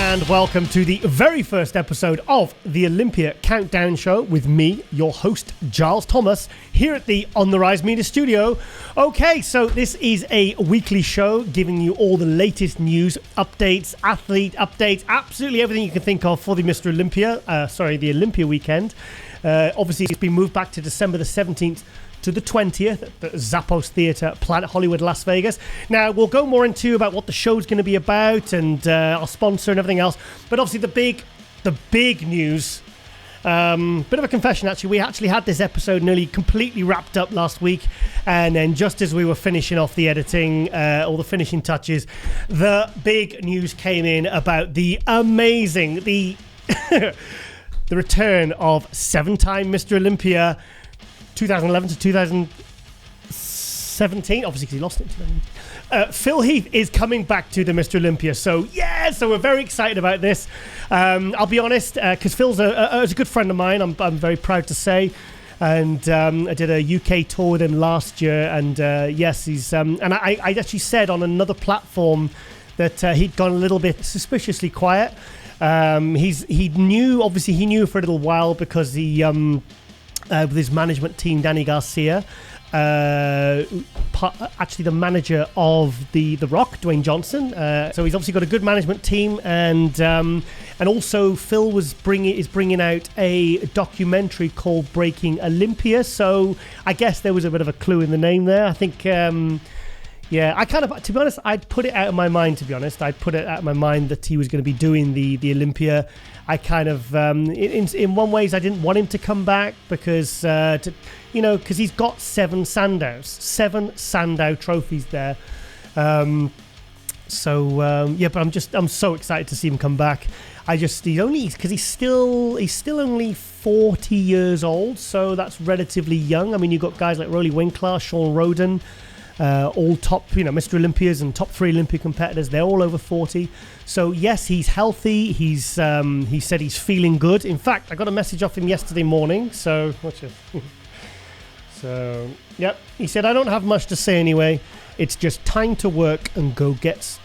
and welcome to the very first episode of the Olympia Countdown Show with me, your host, Giles Thomas, here at the On The Rise Media Studio. Okay, so this is a weekly show giving you all the latest news, updates, athlete updates, absolutely everything you can think of for the Mr. Olympia, the Olympia weekend. Obviously, it's been moved back to December the 17th to the 20th at the Zappos Theatre, Planet Hollywood, Las Vegas. Now, we'll go more into about what the show's going to be about and our sponsor and everything else. But obviously, the big news, bit of a confession, actually. We actually had this episode nearly completely wrapped up last week. And then just as we were finishing off the editing, all the finishing touches, the big news came in about the amazing, the return of seven-time Mr. Olympia, 2011 to 2017, obviously because he lost it. Phil Heath is coming back to the Mr. Olympia. So, yeah, so we're very excited about this. I'll be honest, because Phil's a good friend of mine, I'm very proud to say. And I did a UK tour with him last year. And yes, he's... and I actually said on another platform that he'd gone a little bit suspiciously quiet. He knew for a little while because he... with his management team, Danny Garcia, actually the manager of the Rock, Dwayne Johnson. So he's obviously got a good management team, and also Phil is bringing out a documentary called Breaking Olympia. So I guess there was a bit of a clue in the name there. I think. Yeah, I kind of, to be honest, I'd put it out of my mind, that he was going to be doing the Olympia. I kind of, in one ways, I didn't want him to come back because, because he's got seven Sandow trophies there. But I'm so excited to see him come back. He's still only 40 years old, so that's relatively young. I mean, you've got guys like Rolly Winkler, Sean Roden, all top, Mr. Olympias and top 3 Olympic competitors. They're all over 40. So yes, he's healthy. He said he's feeling good. In fact, I got a message off him yesterday morning. So yep. He said, I don't have much to say anyway. It's just time to work and go get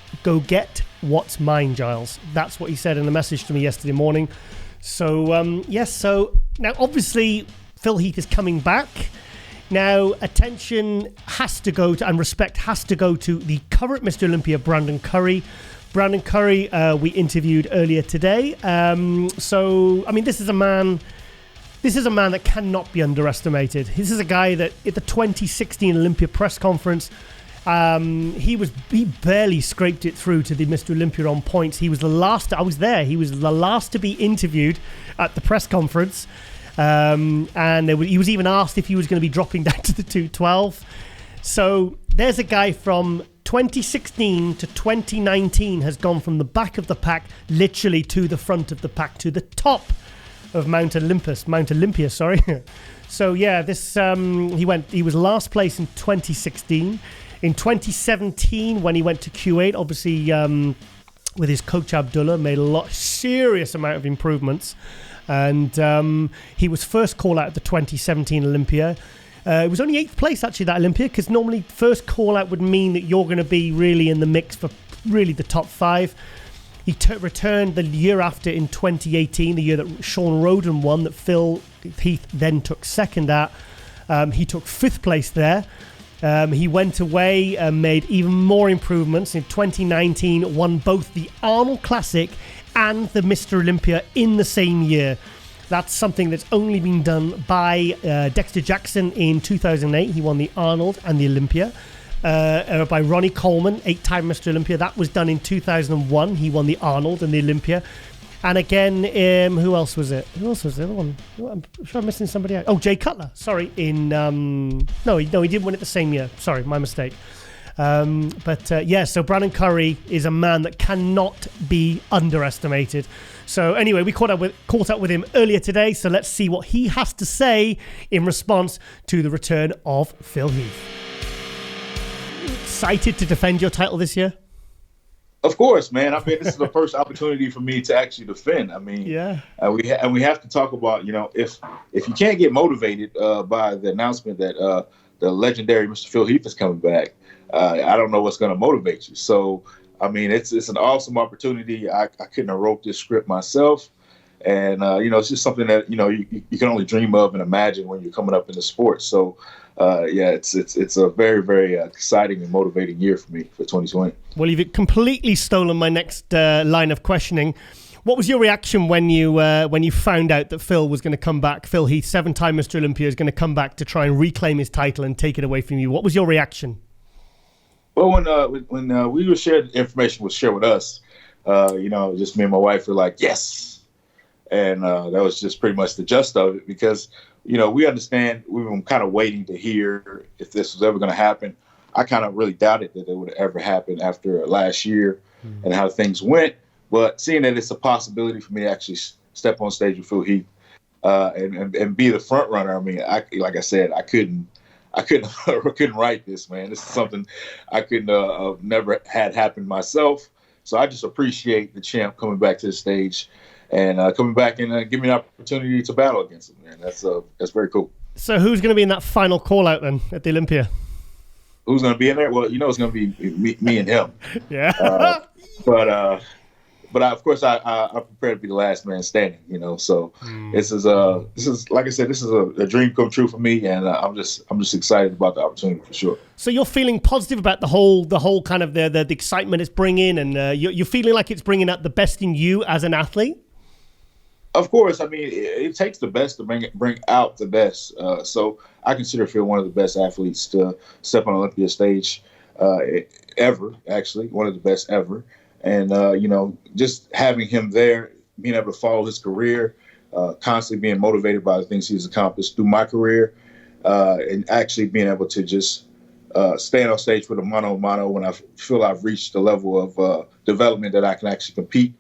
what's mine, Giles. That's what he said in a message to me yesterday morning. So yes. So now obviously Phil Heath is coming back. Now, attention has to go to, and respect has to go to the current Mr. Olympia, Brandon Curry. Brandon Curry, we interviewed earlier today. This is a man that cannot be underestimated. This is a guy that at the 2016 Olympia press conference, he barely scraped it through to the Mr. Olympia on points. He was the last. I was there. He was the last to be interviewed at the press conference. He was even asked if he was going to be dropping down to the 212. So there's a guy from 2016 to 2019 has gone from the back of the pack literally to the front of the pack, to the top of Mount Olympia. So yeah, this he was last place in 2016. In 2017, when he went to Q8, obviously with his coach Abdullah, made a serious amount of improvements. And he was first call out at the 2017 Olympia. It was only 8th place, actually, that Olympia, because normally first call out would mean that you're going to be really in the mix for really the top 5. He returned the year after in 2018, the year that Sean Roden won, that Phil Heath then took second at. He took 5th place there. He went away and made even more improvements. In 2019, won both the Arnold Classic and the Mr. Olympia in the same year. That's something that's only been done by Dexter Jackson in 2008. He won the Arnold and the Olympia. By Ronnie Coleman, 8-time Mr. Olympia. That was done in 2001. He won the Arnold and the Olympia. And again, who else was it? Who else was the other one? I'm sure I'm missing somebody out. Oh, Jay Cutler. Sorry. He didn't win it the same year. Sorry, my mistake. So Brandon Curry is a man that cannot be underestimated. So anyway, we caught up with him earlier today. So let's see what he has to say in response to the return of Phil Heath. Excited to defend your title this year? Of course, man. I mean, this is the first opportunity for me to actually defend. I mean, yeah. We have to talk about, if you can't get motivated by the announcement that the legendary Mr. Phil Heath is coming back, I don't know what's going to motivate you. So I mean, it's an awesome opportunity. I couldn't have wrote this script myself. And, it's just something that, you can only dream of and imagine when you're coming up in the sport. So, it's a very, very exciting and motivating year for me for 2020. Well, you've completely stolen my next line of questioning. What was your reaction when you found out that Phil was going to come back? Phil Heath, 7-time Mr. Olympia, is going to come back to try and reclaim his title and take it away from you. What was your reaction? Well, when we were shared, information was shared with us, just me and my wife were like, yes. And that was just pretty much the gist of it because, we understand we were kind of waiting to hear if this was ever going to happen. I kind of really doubted that it would ever happen after last year and how things went. But seeing that it's a possibility for me to actually step on stage with Phil Heath and be the front runner, I mean, like I said, I couldn't write this, man. This is something I couldn't have never had happen myself. So I just appreciate the champ coming back to the stage and coming back and giving me an opportunity to battle against him, man. That's very cool. So who's going to be in that final call out then at the Olympia? Who's going to be in there? Well, it's going to be me and him. Yeah. But of course, I prepare to be the last man standing. So this is like I said, this is a dream come true for me, and I'm just excited about the opportunity for sure. So you're feeling positive about the whole kind of the excitement it's bringing, and you're feeling like it's bringing out the best in you as an athlete. Of course, I mean it takes the best to bring out the best. So I consider Phil one of the best athletes to step on Olympia stage ever. Actually, one of the best ever. And, just having him there, being able to follow his career, constantly being motivated by the things he's accomplished through my career, and actually being able to just stand on stage with a mano-a-mano when I feel I've reached the level of development that I can actually compete.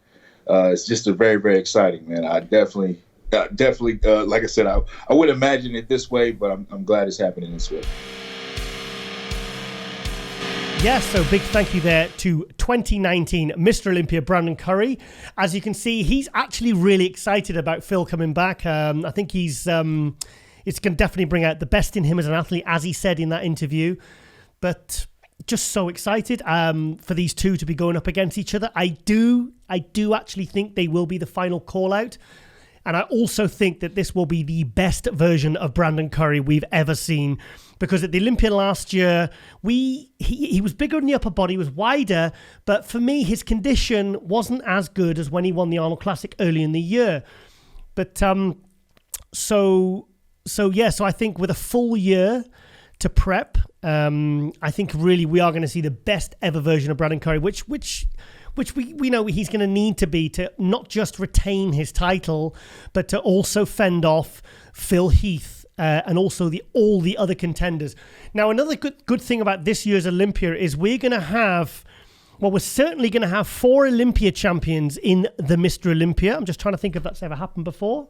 It's just very, very exciting, man. I definitely, like I said, I wouldn't imagine it this way, but I'm glad it's happening this way. Yes, so big thank you there to 2019 Mr. Olympia Brandon Curry. As you can see, he's actually really excited about Phil coming back. I think it's going to definitely bring out the best in him as an athlete, as he said in that interview. But just so excited for these two to be going up against each other. I do actually think they will be the final call out. And I also think that this will be the best version of Brandon Curry we've ever seen. Because at the Olympia last year, he was bigger in the upper body, was wider, but for me, his condition wasn't as good as when he won the Arnold Classic early in the year. But so I think with a full year to prep, I think really we are going to see the best ever version of Brandon Curry, which we know he's going to need to be to not just retain his title, but to also fend off Phil Heath. And also all the other contenders. Now, another good thing about this year's Olympia is we're certainly going to have 4 Olympia champions in the Mr. Olympia. I'm just trying to think if that's ever happened before.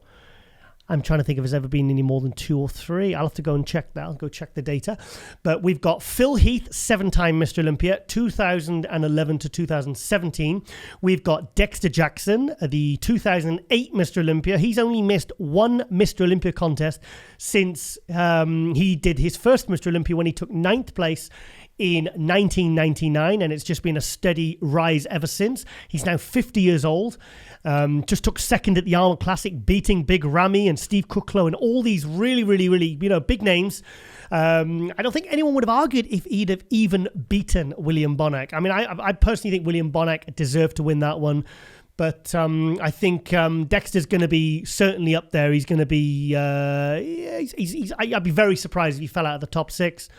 I'm trying to think if there's ever been any more than 2 or 3. I'll have to go and check that. I'll go check the data. But we've got Phil Heath, 7-time Mr. Olympia, 2011 to 2017. We've got Dexter Jackson, the 2008 Mr. Olympia. He's only missed 1 Mr. Olympia contest since he did his first Mr. Olympia when he took 9th place in 1999, and it's just been a steady rise ever since. He's now 50 years old. Just took 2nd at the Arnold Classic, beating Big Ramy and Steve Kuklo and all these really, really, really, big names. I don't think anyone would have argued if he'd have even beaten William Bonac. I mean, I personally think William Bonac deserved to win that one. But I think Dexter's going to be certainly up there. He's going to be... I'd be very surprised if he fell out of the top 6.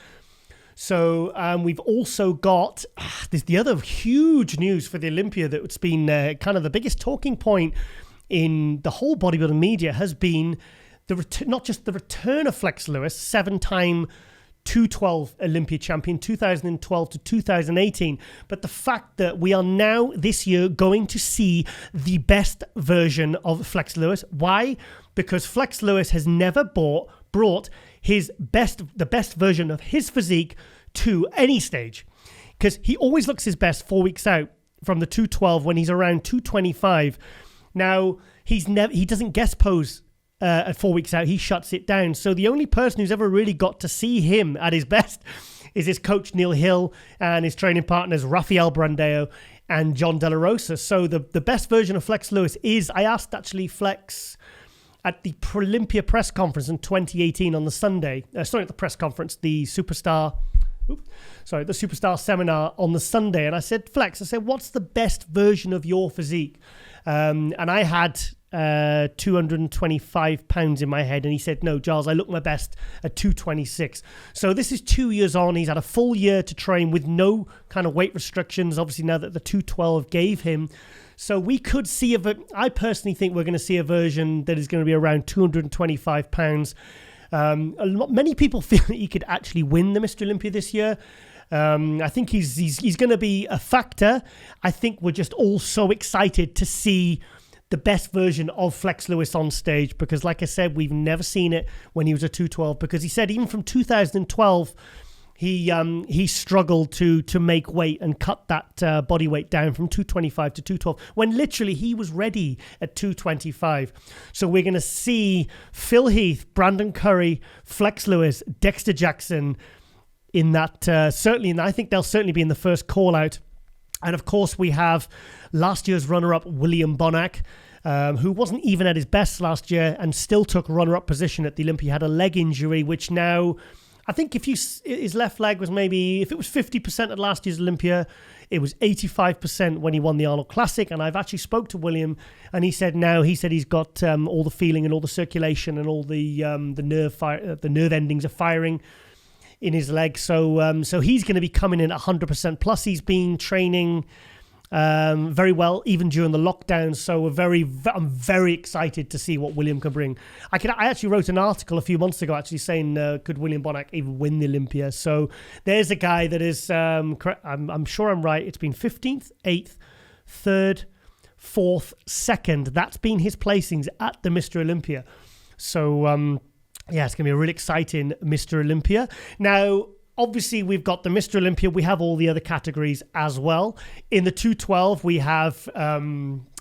So we've also got, there's the other huge news for the Olympia that's been kind of the biggest talking point in the whole bodybuilding media has been not just the return of Flex Lewis, 7-time 212 Olympia champion, 2012 to 2018, but the fact that we are now this year going to see the best version of Flex Lewis. Why? Because Flex Lewis has never brought the best version of his physique to any stage, because he always looks his best 4 weeks out from the 212 when he's around 225. Now he doesn't guest pose at 4 weeks out, he shuts it down. So the only person who's ever really got to see him at his best is his coach, Neil Hill, and his training partners, Rafael Brandeo and John De La Rosa. So the best version of Flex Lewis is, I asked actually Flex at the Olympia press conference in 2018 on the Sunday. Sorry, not the press conference, the Superstar seminar on the Sunday. And I said, Flex, what's the best version of your physique? And I had 225 pounds in my head, and he said, no, Giles, I look my best at 226. So this is 2 years on. He's had a full year to train with no kind of weight restrictions, obviously, now that the 212 gave him. So we could see I personally think we're going to see a version that is going to be around 225 pounds. Many people feel that he could actually win the Mr. Olympia this year. I think he's going to be a factor. I think we're just all so excited to see the best version of Flex Lewis on stage, because like I said, we've never seen it when he was a 212, because he said even from 2012, he struggled to make weight and cut that body weight down from 225 to 212, when literally he was ready at 225. So we're going to see Phil Heath, Brandon Curry, Flex Lewis, Dexter Jackson in that, I think they'll certainly be in the first call out. And of course, we have last year's runner-up, William Bonac, who wasn't even at his best last year and still took runner-up position at the Olympia. He had a leg injury, which now, I think his left leg was maybe, if it was 50% at last year's Olympia, it was 85% when he won the Arnold Classic. And I've actually spoke to William, and he said he's got all the feeling and all the circulation and all the nerve endings are firing in his leg. So he's going to be coming in at 100%. Plus, he's been training very well, even during the lockdown. So I'm very excited to see what William can bring. I actually wrote an article a few months ago actually saying, could William Bonac even win the Olympia? So there's a guy that is, I'm sure I'm right, it's been 15th, 8th, 3rd, 4th, 2nd. That's been his placings at the Mr. Olympia. So, yeah, it's going to be a really exciting Mr. Olympia. Now, obviously, we've got the Mr. Olympia. We have all the other categories as well. In the 212, we have a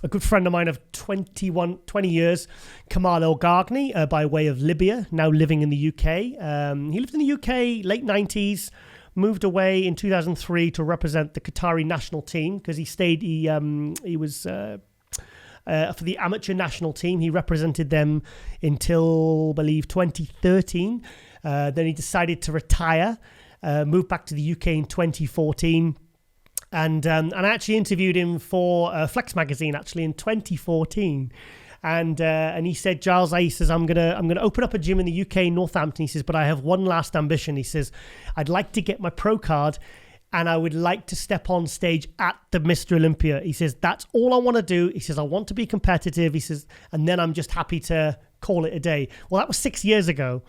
good friend of mine of 20 years, Kamal El Gargni, by way of Libya, now living in the UK. He lived in the UK late 90s, moved away in 2003 to represent the Qatari national team, because he was... for the amateur national team. He represented them until, I believe, 2013. Then he decided to retire, moved back to the UK in 2014. And I actually interviewed him for Flex Magazine, actually, in 2014. And he said, Giles, he says, I'm gonna open up a gym in the UK, in Northampton. He says, but I have one last ambition. He says, I'd like to get my pro card, and I would like to step on stage at the Mr. Olympia. He says, that's all I want to do. He says, I want to be competitive. He says, and then I'm just happy to call it a day. Well, that was 6 years ago.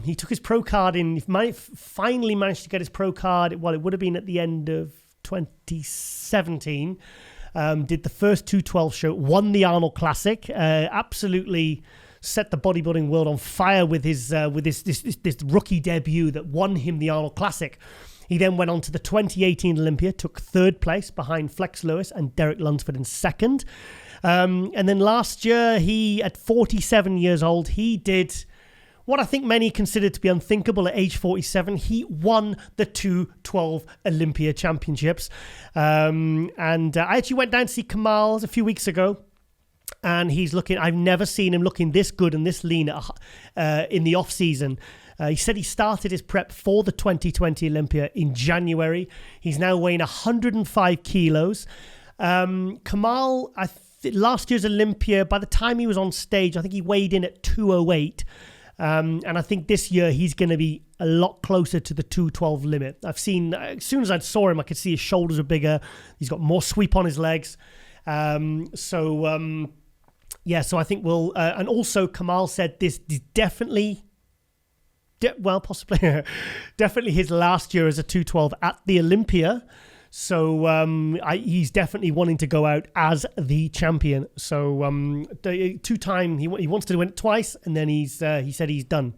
He took his pro card in, finally managed to get his pro card. Well, it would have been at the end of 2017. Did the first 212 show, won the Arnold Classic, absolutely set the bodybuilding world on fire with his this rookie debut that won him the Arnold Classic. He then went on to the 2018 Olympia, took 3rd place behind Flex Lewis and Derek Lunsford in 2nd. And then last year, at 47 years old, he did what I think many considered to be unthinkable at age 47. He won the 212 Olympia Championships. And I actually went down to see Kamal a few weeks ago. And I've never seen him looking this good and this lean in the off-season. He said he started his prep for the 2020 Olympia in January. He's now weighing 105 kilos. Kamal, last year's Olympia, by the time he was on stage, I think he weighed in at 208. And I think this year he's going to be a lot closer to the 212 limit. I've seen, as soon as I saw him, I could see his shoulders are bigger. He's got more sweep on his legs. So I think and also Kamal said this is definitely, possibly, definitely his last year as a 212 at the Olympia. So he's definitely wanting to go out as the champion. So 2-time, he wants to win it twice, and then he said he's done.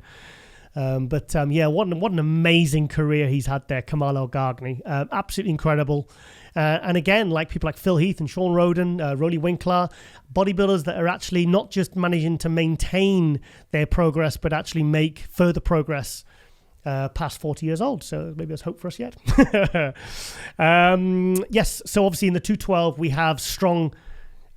Yeah, what an amazing career he's had there, Kamal El-Gagni. Absolutely incredible. And again, like people like Phil Heath and Sean Roden, Rolly Winkler, bodybuilders that are actually not just managing to maintain their progress, but actually make further progress past 40 years old. So maybe there's hope for us yet. Yes, so obviously in the 212, we have strong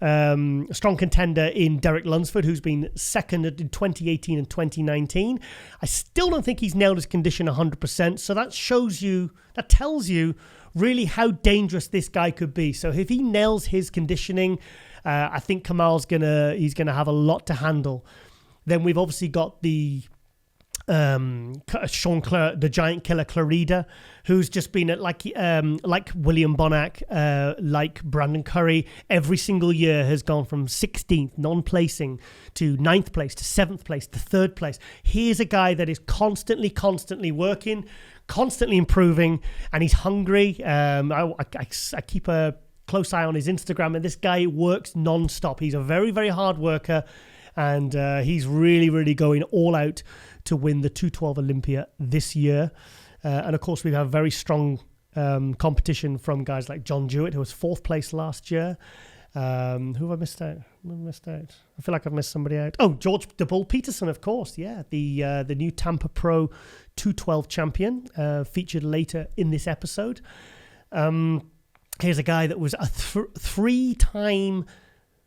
contender in Derek Lunsford, who's been second in 2018 and 2019. I still don't think he's nailed his condition 100%. So that tells you really how dangerous this guy could be. So if he nails his conditioning, I think Kamal's he's gonna have a lot to handle. Then we've obviously got the the giant killer Clarida, who's just been at like William Bonac, like Brandon Curry, every single year has gone from 16th non-placing to 9th place to 7th place to 3rd place. Here's a guy that is constantly working, constantly improving, and he's hungry. I keep a close eye on his Instagram, and this guy works non-stop. He's a very, very hard worker, and he's really going all out to win the 212 Olympia this year. And of course, we have very strong competition from guys like John Jewett, who was 4th place last year. Who have I missed out? I feel like I've missed somebody out. Oh, George the Bull Peterson, of course. Yeah, the new Tampa Pro 212 champion, featured later in this episode. Here's a guy that was a 3-time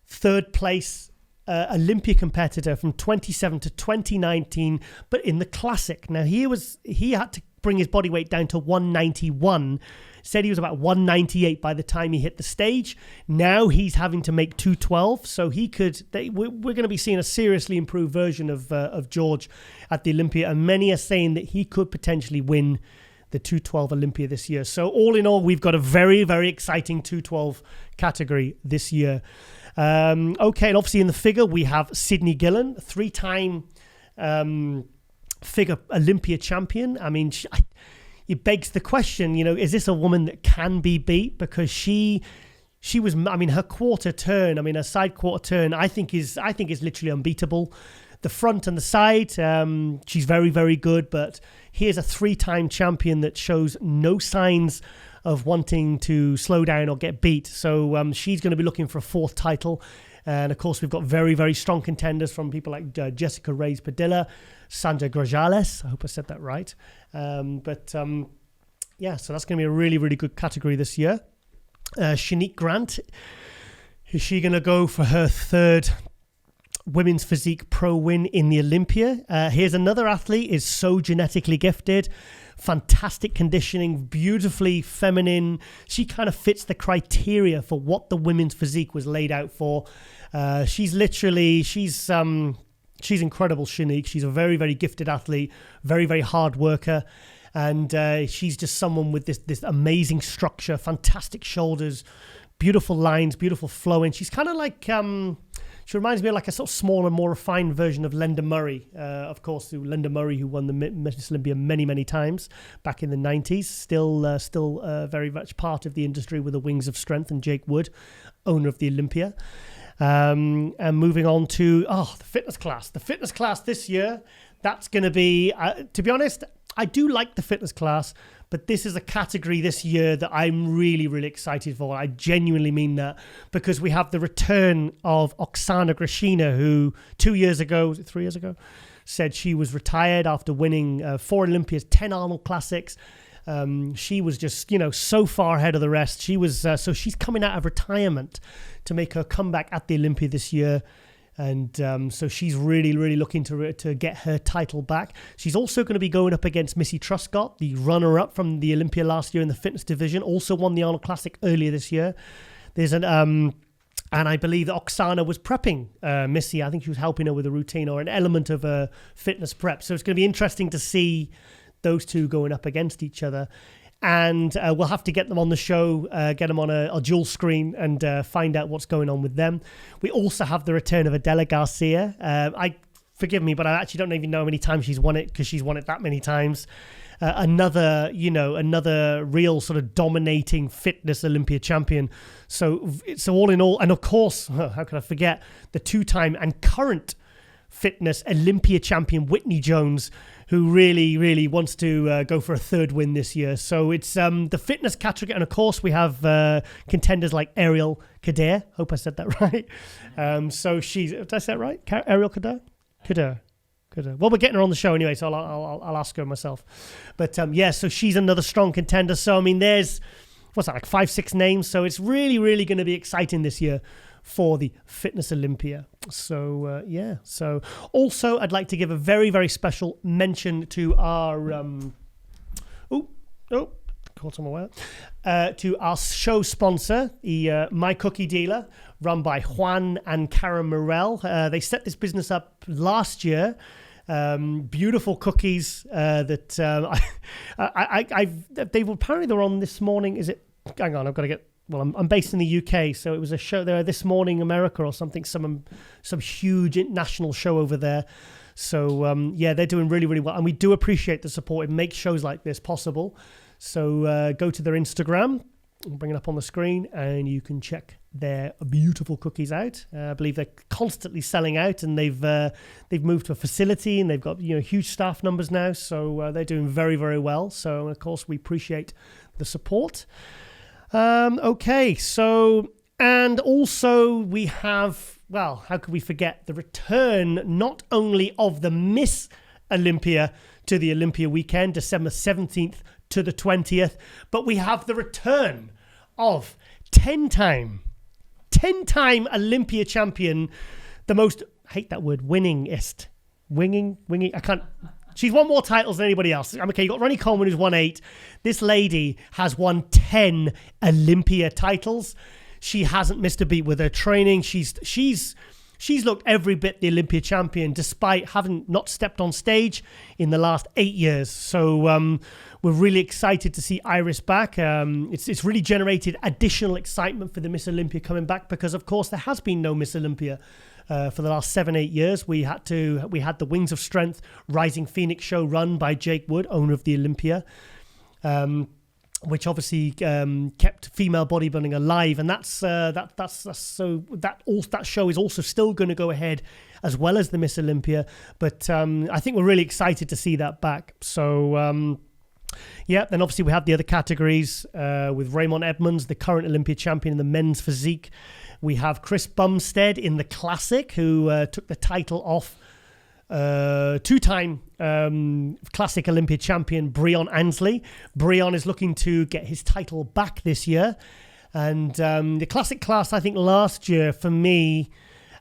3rd place Olympia competitor from 27 to 2019, but in the classic. Now he had to bring his body weight down to 191. Said he was about 198 by the time he hit the stage. Now he's having to make 212, so we're going to be seeing a seriously improved version of George at the Olympia, and many are saying that he could potentially win the 212 Olympia this year. So all in all, we've got a very, very exciting 212 category this year. Okay, and obviously in the figure, we have Sydney Gillen, 3-time figure Olympia champion. I mean, it begs the question, is this a woman that can be beat? Because she was, her quarter turn, her side quarter turn, I think is literally unbeatable. The front and the side, she's very, very good, but here's a 3-time champion that shows no signs of wanting to slow down or get beat. So she's going to be looking for a 4th title. And of course, we've got very, very strong contenders from people like Jessica Reyes Padilla, Sandra Grajales. I hope I said that right. Yeah, so that's going to be a really, really good category this year. Shanique Grant, is she going to go for her 3rd women's physique pro win in the Olympia? Here's another athlete, is so genetically gifted. Fantastic conditioning, beautifully feminine. She kind of fits the criteria for what the women's physique was laid out for. She's incredible, Shanique. She's a very, very gifted athlete, very, very hard worker. And she's just someone with this amazing structure, fantastic shoulders, beautiful lines, beautiful flowing. She's kind of like... she reminds me of like a sort of smaller, more refined version of Linda Murray. Of course, Linda Murray, who won the Miss Olympia many, many times back in the 90s. Still very much part of the industry with the Wings of Strength, and Jake Wood, owner of the Olympia. And moving on to the fitness class. The fitness class this year, that's going to be, to be honest, I do like the fitness class, but this is a category this year that I'm really, really excited for. I genuinely mean that, because we have the return of Oksana Grashina, who 3 years ago, said she was retired after winning 4 Olympias, 10 Arnold Classics. She was just, so far ahead of the rest. She was so she's coming out of retirement to make her comeback at the Olympia this year. And so she's really, really looking to get her title back. She's also going to be going up against Missy Truscott, the runner-up from the Olympia last year in the fitness division, also won the Arnold Classic earlier this year. There's and I believe that Oksana was prepping Missy. I think she was helping her with a routine or an element of a fitness prep. So it's going to be interesting to see those two going up against each other. And we'll have to get them on the show, get them on a dual screen, and find out what's going on with them. We also have the return of Adela Garcia. Forgive me, but I actually don't even know how many times she's won it, because she's won it that many times. Another real sort of dominating fitness Olympia champion. So all in all, and of course, how could I forget the 2-time and current fitness Olympia champion Whitney Jones, who really wants to go for a third win this year. So it's the fitness category. And of course, we have contenders like Ariel Kader. Hope I said that right. So did I say it right? Ariel Kader? Kader. Well, we're getting her on the show anyway, so I'll ask her myself. But so she's another strong contender. So, I mean, there's, what's that, like 5-6 names. So it's really going to be exciting this year for the Fitness Olympia. So, So also, I'd like to give a very special mention to our... caught on my way. To our show sponsor, the My Cookie Dealer, run by Juan and Karen Morel. They set this business up last year. Beautiful cookies that they were apparently they're on this morning. Is it? Hang on, I've got to get. Well, I'm based in the UK, so it was a show there this morning, America or something. Some huge international show over there. So they're doing really well, and we do appreciate the support. It makes shows like this possible. So go to their Instagram, I'll bring it up on the screen, and you can check their beautiful cookies out. I believe they're constantly selling out, and they've moved to a facility, and they've got huge staff numbers now. So they're doing very well. So of course we appreciate the support. Okay, so and also we have, well, how could we forget the return not only of the Miss Olympia to the Olympia weekend, December 17th to the 20th, but we have the return of 10-time Olympia champion, the most, I hate that word, winningest. Winging, I can't. She's won more titles than anybody else. Okay, you got Ronnie Coleman, who's won 8. This lady has won 10 Olympia titles. She hasn't missed a beat with her training. She's looked every bit the Olympia champion, despite having not stepped on stage in the last 8 years. So we're really excited to see Iris back. It's really generated additional excitement for the Miss Olympia coming back, because of course there has been no Miss Olympia for the last 7-8 years. We had the Wings of Strength Rising Phoenix show run by Jake Wood, owner of the Olympia, which obviously kept female bodybuilding alive, and that show is also still going to go ahead as well as the Miss Olympia. But I think we're really excited to see that back. So then obviously we have the other categories with Raymond Edmonds, the current Olympia champion in the men's physique. We have Chris Bumstead in the classic, who took the title off two-time classic Olympia champion Breon Ansley. Breon is looking to get his title back this year. And the classic class, I think last year for me,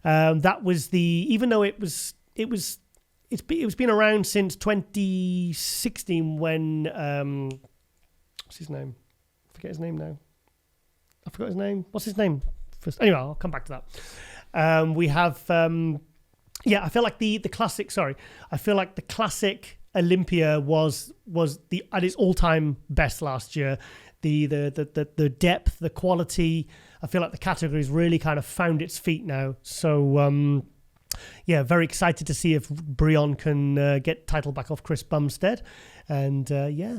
that was even though it's been around since 2016 when what's his name? I forget his name now. I forgot his name. What's his name? Anyway, I'll come back to that. We have I feel like the classic. Sorry, I feel like the classic Olympia was at its all-time best last year. The depth, the quality. I feel like the category's really kind of found its feet now. So very excited to see if Breon can get title back off Chris Bumstead. And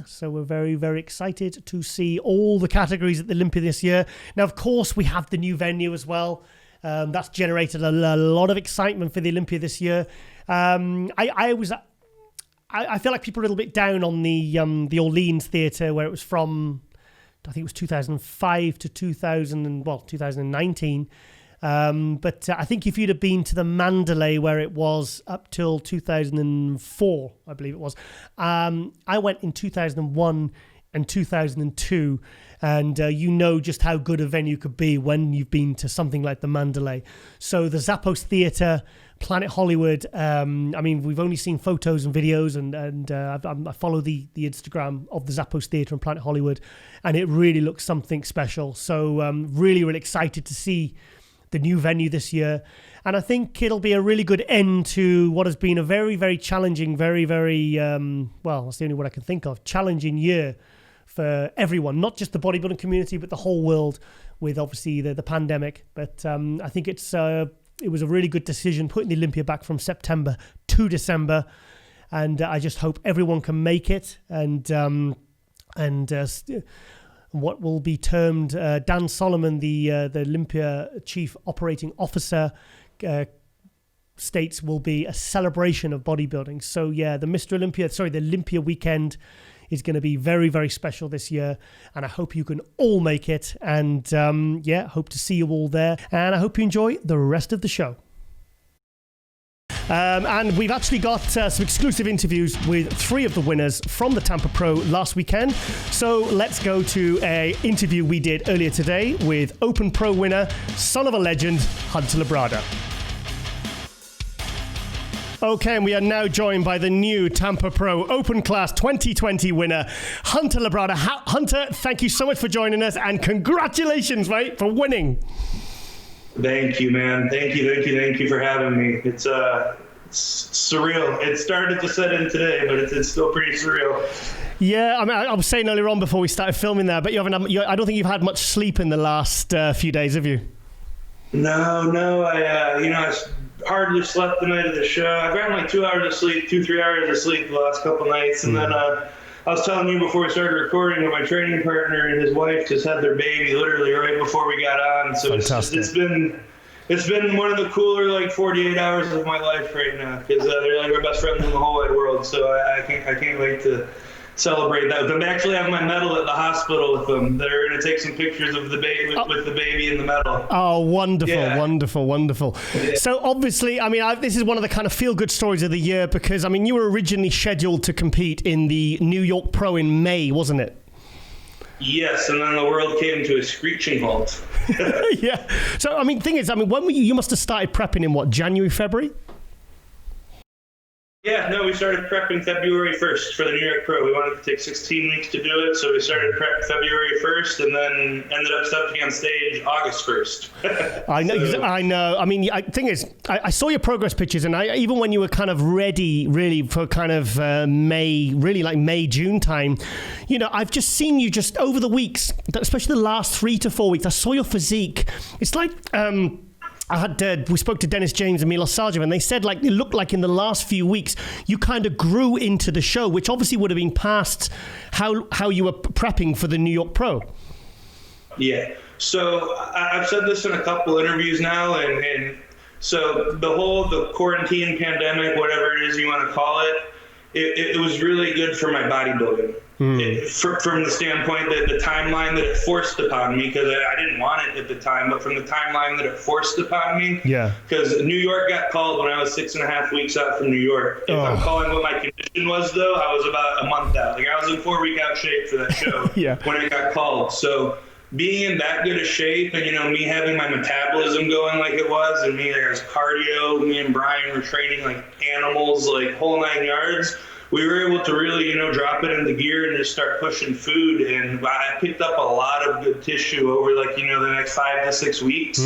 so we're very excited to see all the categories at the Olympia this year. Now, of course, we have the new venue as well. That's generated a lot of excitement for the Olympia this year. I feel like people are a little bit down on the Orleans Theatre, where it was from, I think it was 2005 to 2019. But I think if you'd have been to the Mandalay, where it was up till 2004, I believe it was, I went in 2001 and 2002, and just how good a venue could be when you've been to something like the Mandalay. So the Zappos Theatre, Planet Hollywood, we've only seen photos and videos, and I follow the Instagram of the Zappos Theatre and Planet Hollywood, and it really looks something special. So really excited to see the new venue this year. And I think it'll be a really good end to what has been a very challenging, very, that's the only word I can think of, challenging year for everyone, not just the bodybuilding community, but the whole world, with obviously the pandemic. But I think it was a really good decision putting the Olympia back from September to December. And I just hope everyone can make it. And what will be termed Dan Solomon, the Olympia Chief Operating Officer, States will be a celebration of bodybuilding. So yeah, the Olympia weekend is going to be very, very special this year, and I hope you can all make it. And hope to see you all there, and I hope you enjoy the rest of the show. And we've actually got some exclusive interviews with 3 of the winners from the Tampa Pro last weekend. So let's go to an interview we did earlier today with Open Pro winner, son of a legend, Hunter Labrada. Okay, and we are now joined by the new Tampa Pro Open Class 2020 winner, Hunter Labrada. Hunter, thank you so much for joining us, and congratulations, mate, for winning. Thank you, man. Thank you for having me. It's surreal. It started to set in today, but it's still pretty surreal. Yeah, I mean, I was saying earlier on before we started filming there, but I don't think you've had much sleep in the last few days, have you? No. I hardly slept the night of the show. I've gotten like 2 hours of sleep, 2-3 hours of sleep the last couple nights, and then I was telling you before we started recording that my training partner and his wife just had their baby literally right before we got on. So it's been one of the cooler 48 hours of my life right now, because they're like my best friends in the whole wide world. So I can't wait to celebrate that with them. They actually have my medal at the hospital with them. They're going to take some pictures of the baby with the baby in the medal. Oh, wonderful, yeah. Wonderful. Yeah. So obviously, I mean, this is one of the kind of feel-good stories of the year, because, I mean, you were originally scheduled to compete in the New York Pro in May, wasn't it? Yes, and then the world came to a screeching halt. Yeah. So, I mean, thing is, when were you must have started prepping in January, February? Yeah, no, we started prepping February 1st for the New York Pro. We wanted to take 16 weeks to do it, so we started prep February 1st and then ended up stepping on stage August 1st. I know. I mean, thing is, I saw your progress pictures, and even when you were kind of ready, really, for kind of May, really like May, June time, I've just seen you just over the weeks, especially the last 3 to 4 weeks, I saw your physique. It's like... we spoke to Dennis James and Milos Sargev, and they said it looked like in the last few weeks you kind of grew into the show, which obviously would have been past how you were prepping for the New York Pro. Yeah. So I've said this in a couple interviews now, and so the quarantine pandemic, whatever it is you want to call it was really good for my bodybuilding. From the standpoint that the timeline that it forced upon me, because I didn't want it at the time, but from the timeline that it forced upon me, because New York got called when I was 6.5 weeks out from New York. If I'm calling what my condition was, though, I was about a month out. I was in 4-week out shape for that show when it got called. So being in that good a shape, and me having my metabolism going like it was, and me there's cardio, me and Brian were training like animals, like whole 9 yards. We were able to really, drop it into gear and just start pushing food. And I picked up a lot of good tissue over the next 5 to 6 weeks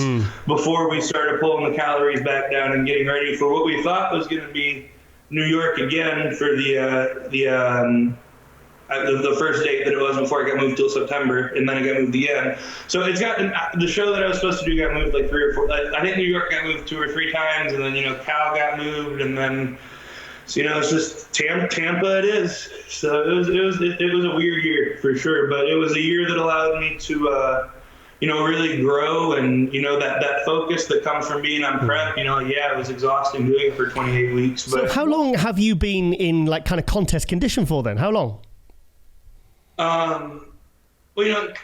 before we started pulling the calories back down and getting ready for what we thought was going to be New York again for the first date that it was before it got moved till September, and then it got moved again. So it's gotten, the show that I was supposed to do got moved like 3 or 4. I think New York got moved 2 or 3 times, and then Cal got moved, and then. So, it's just Tampa it is. So it was a weird year for sure, but it was a year that allowed me to, really grow, and, that focus that comes from being on prep, it was exhausting doing it for 28 weeks. But so how long have you been in kind of contest condition for then? How long?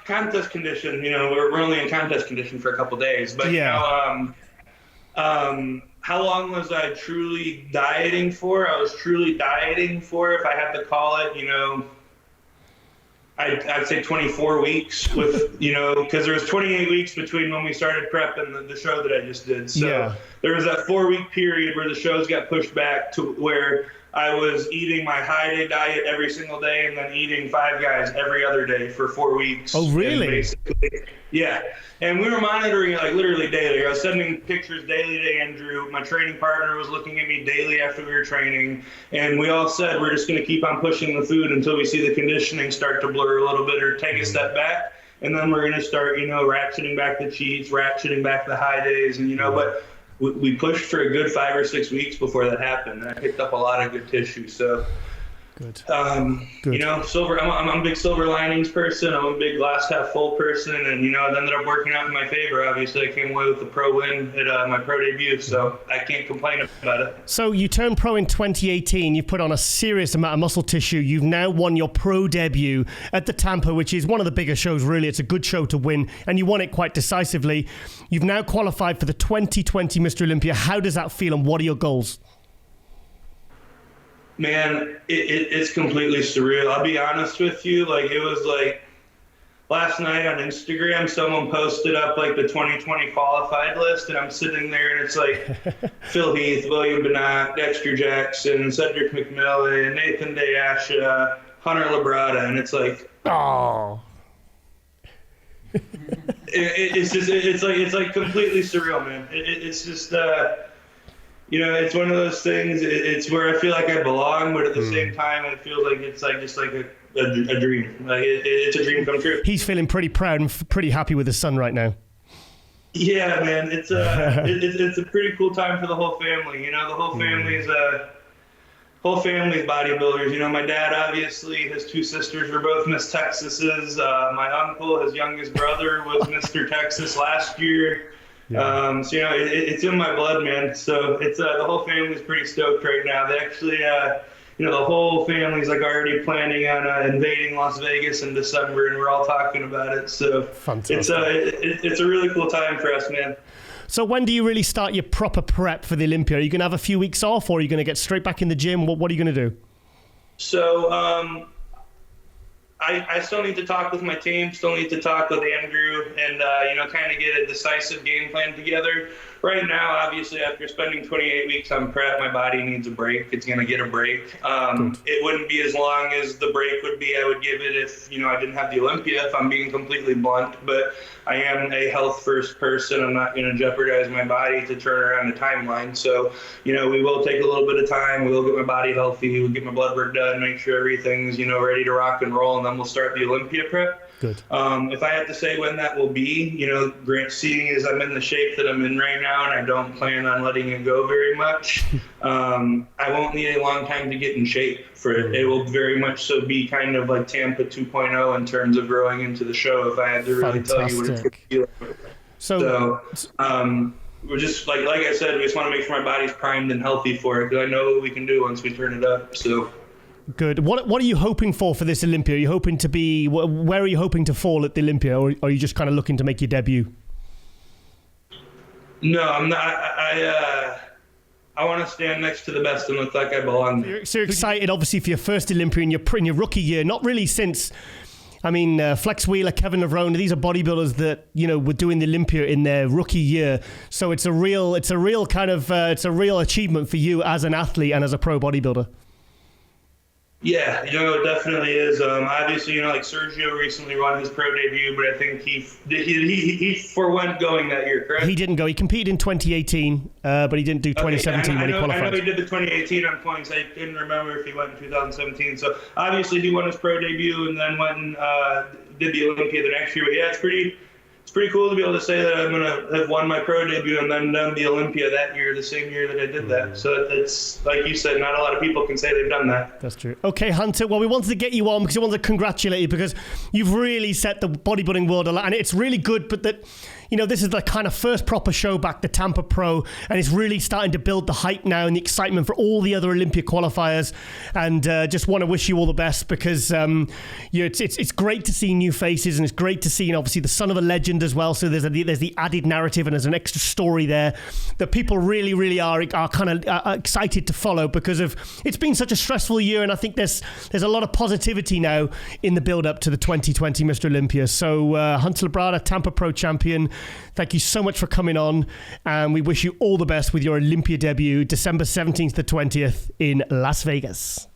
Contest condition, we're only in contest condition for a couple days, but, how long was I truly dieting for? I was truly dieting for, if I had to call it, I'd say 24 weeks with, because there was 28 weeks between when we started prep and the show that I just did. So there was that 4-week period where the shows got pushed back to where I was eating my high day diet every single day and then eating Five Guys every other day for 4 weeks. Oh, really? Basically, yeah. And we were monitoring it literally daily. I was sending pictures daily to Andrew. My training partner was looking at me daily after we were training. And we all said, we're just going to keep on pushing the food until we see the conditioning start to blur a little bit or take a step back. And then we're going to start, ratcheting back the cheats, ratcheting back the high days. And, but we pushed for a good 5 or 6 weeks before that happened. And I picked up a lot of good tissue. So Good. You know, I'm a big silver linings person. I'm a big glass half full person, and you know, it ended up working out in my favor. Obviously, I came away with the pro win at my pro debut, so I can't complain about it. So you turned pro in 2018. You've put on a serious amount of muscle tissue. You've now won your pro debut at the Tampa, which is one of the bigger shows. Really, it's a good show to win, and you won it quite decisively. You've now qualified for the 2020 Mr. Olympia. How does that feel, and what are your goals? Man, it's completely surreal. I'll be honest with you. Like, it was like last night on Instagram, someone posted up like the 2020 qualified list, and I'm sitting there and it's like Phil Heath, William Benat, Dexter Jackson, Cedric McMillan, Nathan Deasha, Hunter Labrada, and it's like, oh, it's like completely surreal, man. It's just. You know, it's one of those things. It's where I feel like I belong, but at the same time, it feels like it's like just like a dream. Like it's a dream come true. He's feeling pretty proud and pretty happy with his son right now. Yeah, man, it's a pretty cool time for the whole family. You know, the whole family's bodybuilders. You know, my dad obviously, his two sisters were both Miss Texases. My uncle, his youngest brother, was Mr. Texas last year. Yeah. So, you know, it's in my blood, man. So it's the whole family's pretty stoked right now. They actually, you know, the whole family's like already planning on invading Las Vegas in December, and we're all talking about it. So fantastic. It's a really cool time for us, man. So when do you really start your proper prep for the Olympia? Are you going to have a few weeks off, or are you going to get straight back in the gym? What are you going to do? So, I still need to talk with my team, still need to talk with Andrew, and, you know, kind of get a decisive game plan together. Right now, obviously, after spending 28 weeks on prep, my body needs a break. It's going to get a break. It wouldn't be as long as the break would be I would give it if, you know, I didn't have the Olympia, if I'm being completely blunt. But I am a health-first person. I'm not going to jeopardize my body to turn around a timeline. So, you know, we will take a little bit of time. We'll get my body healthy. We'll get my blood work done, make sure everything's, you know, ready to rock and roll, and then we'll start the Olympia prep. Good. If I had to say when that will be, you know, seeing as I'm in the shape that I'm in right now, and I don't plan on letting it go very much, I won't need a long time to get in shape for it. It will very much so be kind of like Tampa 2.0 in terms of growing into the show, if I had to really tell you what it's going to feel like. So we're just, like I said, we just want to make sure my body's primed and healthy for it, because I know what we can do once we turn it up. So. Good. What are you hoping for this Olympia? Are you hoping to be, where are you hoping to fall at the Olympia, or are you just kind of looking to make your debut? No, I'm not. I want to stand next to the best and look like I belong. So you're excited, obviously, for your first Olympia in your rookie year. Not really since, I mean, Flex Wheeler, Kevin Levrone, these are bodybuilders that, you know, were doing the Olympia in their rookie year. So it's a real achievement for you as an athlete and as a pro bodybuilder. Yeah, you know, it definitely is. Obviously, you know, like Sergio recently won his pro debut, but I think he forewent going that year, correct? He didn't go. He competed in 2018, but he didn't do 2017 when he qualified. I know he did the 2018 on points. I couldn't remember if he went in 2017. So obviously he won his pro debut and then went and did the Olympia the next year. But yeah, it's pretty cool to be able to say that I'm going to have won my pro debut and then done the Olympia that year, the same year that I did that. So it's, like you said, not a lot of people can say they've done that. That's true. Okay, Hunter, well, we wanted to get you on because we wanted to congratulate you because you've really set the bodybuilding world alight, and it's really good, but that, you know, this is the kind of first proper show back, the Tampa Pro, and it's really starting to build the hype now and the excitement for all the other Olympia qualifiers, and just want to wish you all the best because it's great to see new faces, and it's great to see, you know, obviously the son of a legend as well, so there's the added narrative and there's an extra story there that people really are kind of excited to follow because of it's been such a stressful year, and I think there's a lot of positivity now in the build up to the 2020 Mr. Olympia. So Hunter Labrada, Tampa Pro champion, thank you so much for coming on, and we wish you all the best with your Olympia debut December 17th to 20th in Las Vegas.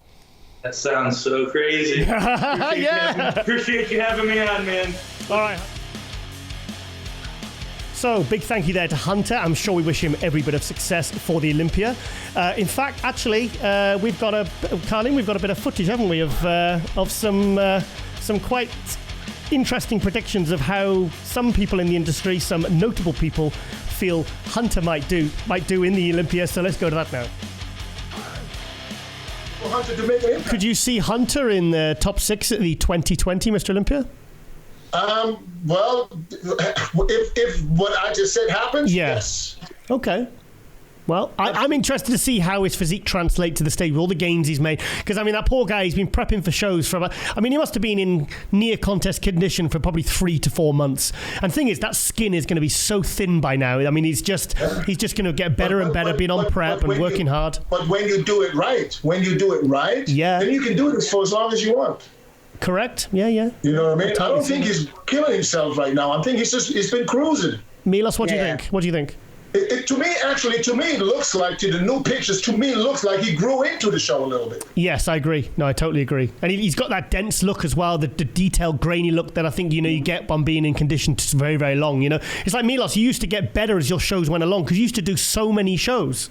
That sounds so crazy. Appreciate you having me on, man. All right. So, big thank you there to Hunter. I'm sure we wish him every bit of success for the Olympia. In fact, actually, we've got a bit of footage, haven't we, of some quite interesting predictions of how some people in the industry, some notable people, feel Hunter might do in the Olympia. So let's go to that now. Well, Hunter to make an impact. Could you see Hunter in the top 6 at the 2020 Mr. Olympia? Well, if what I just said happens, yes. Okay. Well, I'm interested to see how his physique translates to the stage with all the gains he's made. Because, I mean, that poor guy, he's been prepping for shows for he must have been in near contest condition for probably 3 to 4 months. And the thing is, that skin is going to be so thin by now. I mean, he's just going to get better and better, being on prep and working hard. But when you do it right, then you can do this for as long as you want. Correct. Yeah. You know what I mean? I don't think he's killing himself right now. I think he's been cruising. Milos, what do you think? What do you think? To me, it looks like, to the new pictures, it looks like he grew into the show a little bit. Yes, I agree. No, I totally agree. And he's got that dense look as well, the detailed, grainy look that I think, you get on being in condition very, very long, It's like Milos, you used to get better as your shows went along because you used to do so many shows.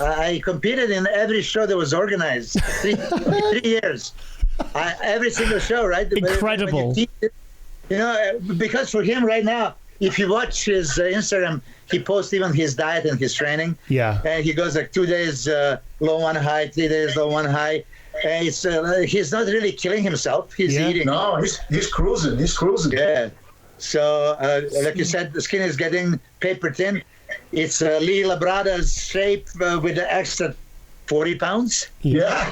I competed in every show that was organized. 3 years. Every single show, right? Incredible. Because for him right now, if you watch his Instagram, he posts even his diet and his training. Yeah. And he goes like 2 days low on high, 3 days low on high. And he's not really killing himself. He's eating. No, he's cruising. He's cruising. Yeah. So, like you said, the skin is getting paper thin. It's Lee Labrada's shape with the extra 40 pounds. Yeah.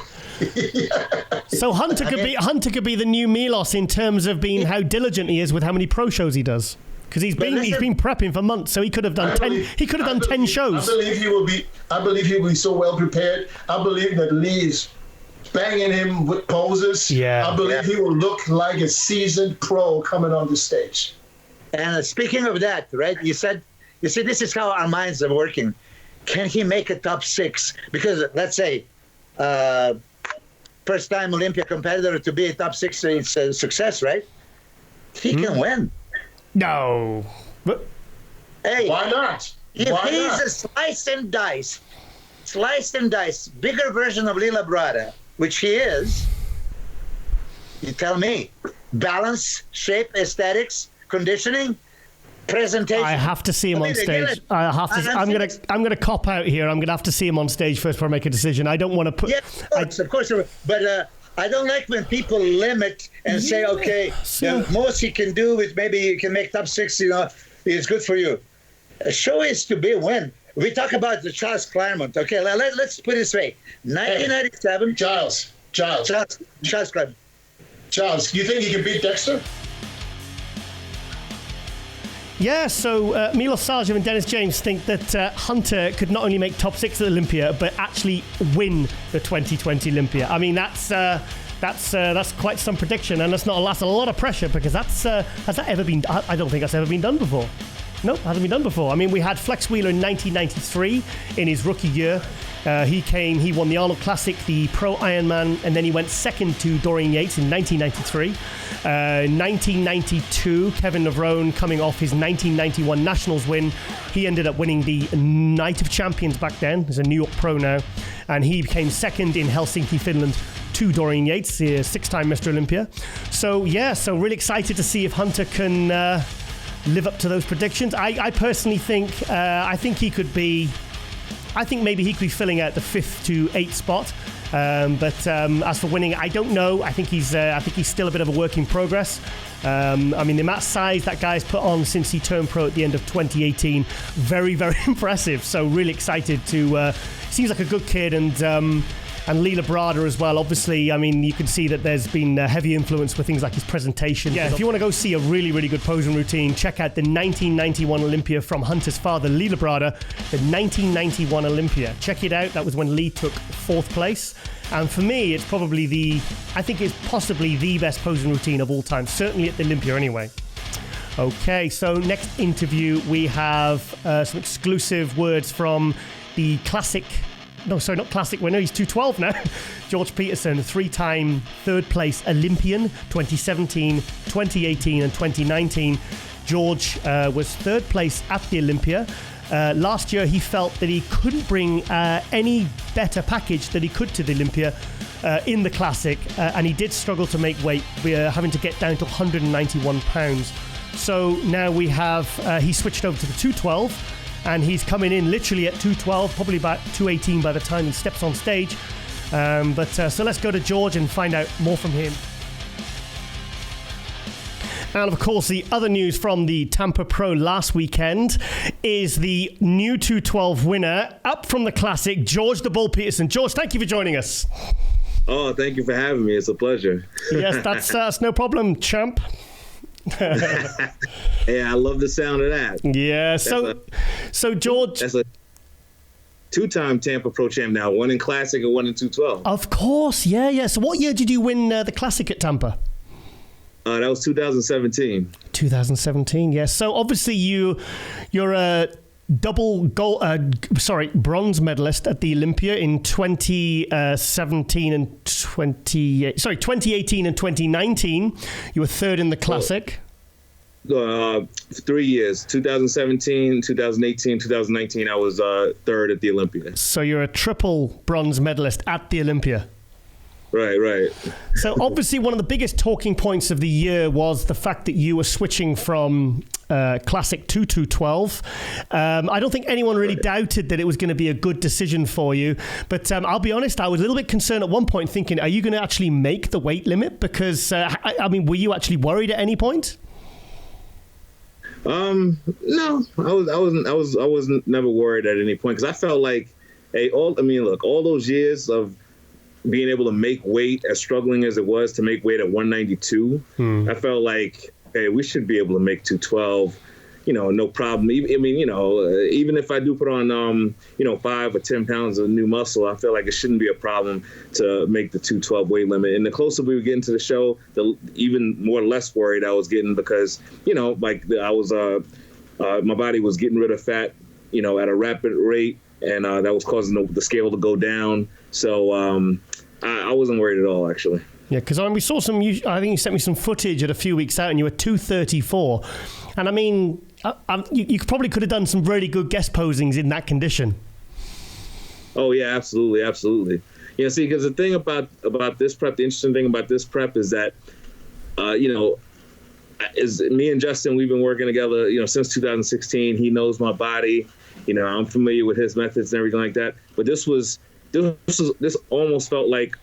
So Hunter could be the new Milos in terms of being how diligent he is with how many pro shows he does. Because he's been prepping for months, so he could have done 10 shows. I believe he will be so well prepared. I believe that Lee's banging him with poses. Yeah. I believe he will look like a seasoned pro coming on the stage. And speaking of that, right? You see, this is how our minds are working. Can he make a top 6? Because let's say, first time Olympia competitor to be a top 6, it's a success, right? He can win. No. Hey, why not? If he's a sliced and dice, bigger version of Lee Labrada, which he is, you tell me, balance, shape, aesthetics, conditioning, presentation. I have to see him on stage. I'm gonna cop out here. I'm gonna have to see him on stage first before I make a decision. I don't want to put. Yeah, of course. But I don't like when people limit and say, okay, the most he can do is maybe you can make top 6. Is good for you. A show is to be a win. We talk about the Charles Claremont. Okay, let's put it this way: 1997. Giles, Charles Claremont. Charles, you think he can beat Dexter? Yeah, so Milos Sarcev and Dennis James think that Hunter could not only make top 6 at Olympia, but actually win the 2020 Olympia. I mean, that's quite some prediction, and that's a lot of pressure because has that ever been? I don't think that's ever been done before. Nope, hasn't been done before. I mean, we had Flex Wheeler in 1993 in his rookie year. He won the Arnold Classic, the Pro Ironman, and then he went second to Dorian Yates in 1993. 1992, Kevin Navrone, coming off his 1991 Nationals win, he ended up winning the Night of Champions back then. He's a New York pro now, and he became second in Helsinki, Finland, to Dorian Yates, the 6-time Mr. Olympia. So really excited to see if Hunter can live up to those predictions. I personally think he could be. I think maybe he could be filling out the 5th to 8th spot. But as for winning, I don't know. I think he's still a bit of a work in progress. I mean, the amount of size that guy's put on since he turned pro at the end of 2018, very, very impressive. So really excited to. Seems like a good kid, and Lee Labrada as well. Obviously, I mean, you can see that there's been a heavy influence with things like his presentation. Yeah, if you want to go see a really, really good posing routine, check out the 1991 Olympia from Hunter's father, Lee Labrada, the 1991 Olympia. Check it out. That was when Lee took 4th place. And for me, it's possibly the best posing routine of all time, certainly at the Olympia anyway. Okay, so next interview, we have some exclusive words from the classic... No, sorry, not classic winner. He's 212 now. George Peterson, 3-time 3rd place Olympian, 2017, 2018 and 2019. George was 3rd place at the Olympia. Last year, he felt that he couldn't bring any better package that he could to the Olympia in the Classic, and he did struggle to make weight, having to get down to 191 pounds. So now we have, he switched over to the 212, and he's coming in literally at 212, probably about 218 by the time he steps on stage. So let's go to George and find out more from him. And of course, the other news from the Tampa Pro last weekend is the new 212 winner, up from the Classic, George the Bull Peterson. George, thank you for joining us. Oh, thank you for having me. It's a pleasure. Yes, that's no problem, champ. Yeah, I love the sound of that. Yeah, so George... That's a two-time Tampa Pro champ now, one in Classic and one in 212. Of course, yeah. So what year did you win the Classic at Tampa? That was 2017. 2017, yes. So obviously you're a bronze medalist at the Olympia in 2018 and 2019. You were third in the Classic. 3 years, 2017, 2018, 2019, I was third at the Olympia. So you're a triple bronze medalist at the Olympia. Right. So obviously one of the biggest talking points of the year was the fact that you were switching from Classic to 212. I don't think anyone really doubted that it was going to be a good decision for you. But I'll be honest, I was a little bit concerned at one point thinking, are you going to actually make the weight limit? Because, were you actually worried at any point? No, I wasn't never worried at any point because I felt like, all those years of being able to make weight, as struggling as it was to make weight at 192, I felt like, hey, we should be able to make 212, no problem. Even if I do put on, 5 or 10 pounds of new muscle, I feel like it shouldn't be a problem to make the 212 weight limit. And the closer we were getting to the show, the even more less worried I was getting because, my body was getting rid of fat, at a rapid rate, and that was causing the scale to go down. So I wasn't worried at all, actually. Yeah, because we saw I think you sent me some footage at a few weeks out and you were 234. And you probably could have done some really good guest posings in that condition. Oh, yeah, absolutely. Yeah, see, because the thing about this prep, the interesting thing about this prep is that, is me and Justin, we've been working together, since 2016. He knows my body. I'm familiar with his methods and everything like that. But this almost felt like,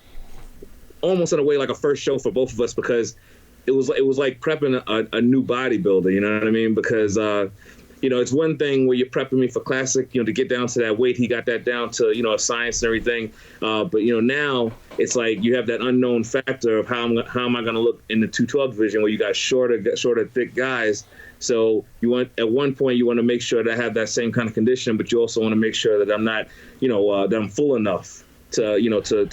almost in a way, like a first show for both of us because it was like prepping a new bodybuilder. You know what I mean? Because it's one thing where you're prepping me for Classic, to get down to that weight. He got that down to a science and everything. But now it's like you have that unknown factor of how am I going to look in the 212 division where you got shorter, thick guys. So at one point you want to make sure that I have that same kind of condition, but you also want to make sure that I'm not, that I'm full enough to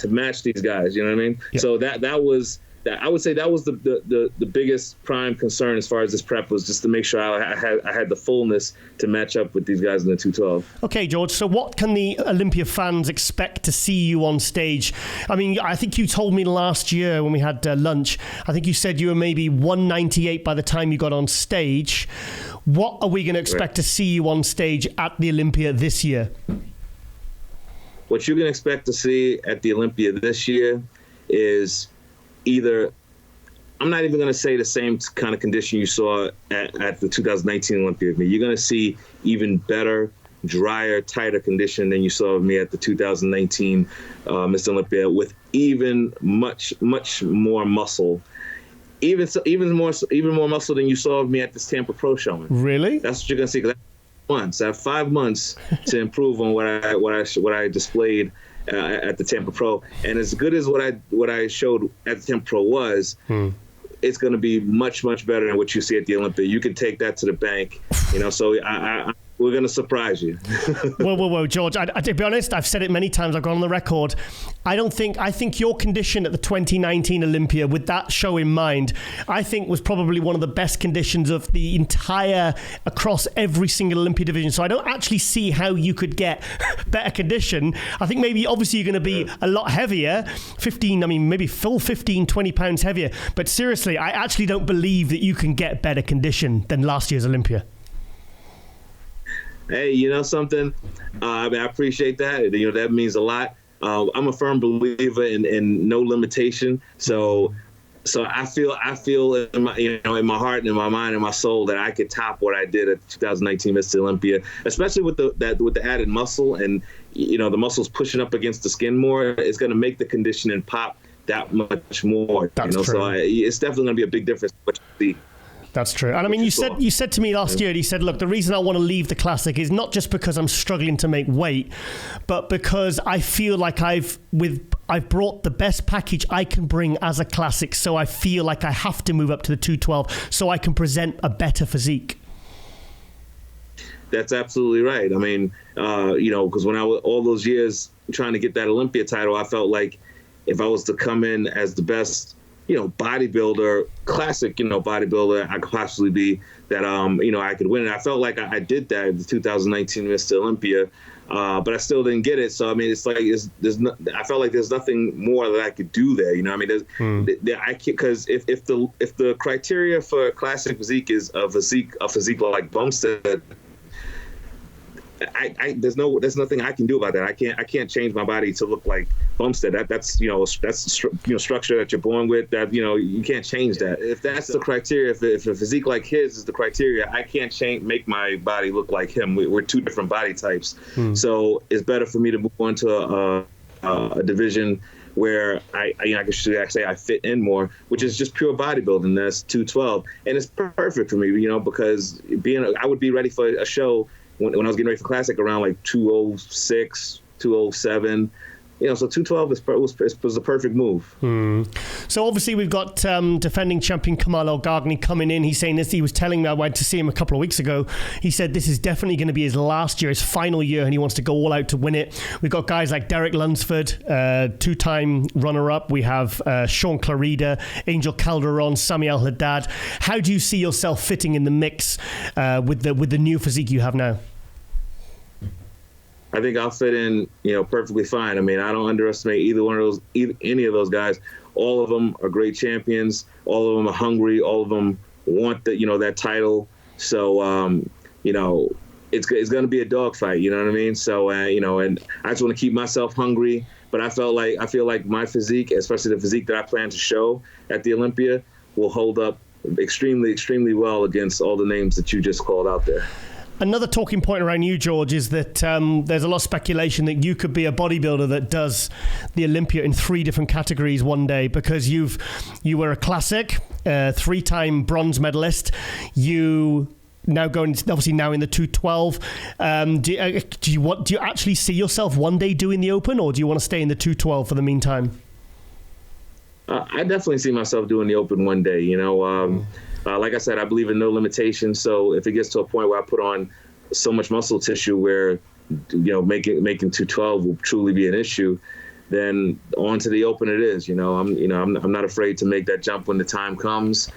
match these guys. You know what I mean? Yep. So that was I would say that was the biggest prime concern as far as this prep was just to make sure I had the fullness to match up with these guys in the 212. Okay, George. So what can the Olympia fans expect to see you on stage? I think you told me last year when we had lunch, I think you said you were maybe 198 by the time you got on stage. What are we going to expect to see you on stage at the Olympia this year? What you can expect to see at the Olympia this year is either, I'm not even going to say the same kind of condition you saw at the 2019 Olympia. You're going to see even better, drier, tighter condition than you saw of me at the 2019 Miss Olympia, with even much more muscle. Even more muscle than you saw of me at this Tampa Pro showing. Really? That's what you're going to see. I have 5 months to improve on what I displayed at the Tampa Pro, and as good as what I showed at the Tampa Pro was, it's going to be much better than what you see at the Olympia. You can take that to the bank, So we're going to surprise you. Whoa, George. To be honest, I've said it many times. I've gone on the record. I think your condition at the 2019 Olympia, with that show in mind, I think was probably one of the best conditions of the entire, across every single Olympia division. So I don't actually see how you could get better condition. I think obviously you're going to be a lot heavier, 20 pounds heavier. But seriously, I actually don't believe that you can get better condition than last year's Olympia. Hey, something? I appreciate that. That means a lot. I'm a firm believer in no limitation. So So I feel in my, in my heart and in my mind and my soul that I could top what I did at 2019 Miss Olympia, especially with the added muscle and, the muscles pushing up against the skin more. It's going to make the conditioning pop that much more. That's true. So it's definitely going to be a big difference. What you see. That's true. And I mean, you said to me last year, you said, look, the reason I want to leave the Classic is not just because I'm struggling to make weight, but because I feel like I've brought the best package I can bring as a Classic. So I feel like I have to move up to the 212 so I can present a better physique. That's absolutely right. I mean, because when I was all those years trying to get that Olympia title, I felt like if I was to come in as the best, bodybuilder, classic, bodybuilder I could possibly be, that, I could win. And I felt like I did that in the 2019 Mr. Olympia, but I still didn't get it. So, I mean, it's like, I felt like there's nothing more that I could do there. I mean, I can't, because if the criteria for classic physique is a physique like Bumstead, there's nothing I can do about that. I can't change my body to look like Bumstead. That's structure that you're born with. That you can't change that. If that's the criteria, if a physique like his is the criteria, I can't make my body look like him. We're two different body types. So it's better for me to move on to a division where I can say I fit in more, which is just pure bodybuilding. That's 212, and it's perfect for me, because I would be ready for a show. When I was getting ready for Classic around like 206, 207, so 212 was the perfect move. So obviously we've got defending champion Kamal El-Ghaghni coming in. He's saying this. He was telling me, I went to see him a couple of weeks ago. He said this is definitely going to be his last year, his final year, and he wants to go all out to win it. We've got guys like Derek Lunsford, two-time runner-up. We have Sean Clarida, Angel Calderon, Sami Al-Haddad. How do you see yourself fitting in the mix with the new physique you have now? I think I'll fit in, perfectly fine. I mean, I don't underestimate any of those guys. All of them are great champions. All of them are hungry. All of them want that title. So, it's going to be a dogfight. You know what I mean? So, and I just want to keep myself hungry. But I feel like my physique, especially the physique that I plan to show at the Olympia, will hold up extremely, extremely well against all the names that you just called out there. Another talking point around you, George, is that there's a lot of speculation that you could be a bodybuilder that does the Olympia in 3 different categories one day, because you were a Classic, 3-time bronze medalist. You now obviously now in the 212. Do you actually see yourself one day doing the Open, or do you want to stay in the 212 for the meantime? I definitely see myself doing the Open one day. Like I said, I believe in no limitations. So if it gets to a point where I put on so much muscle tissue where, making 212 will truly be an issue, then on to the Open it is. I'm not afraid to make that jump when the time comes.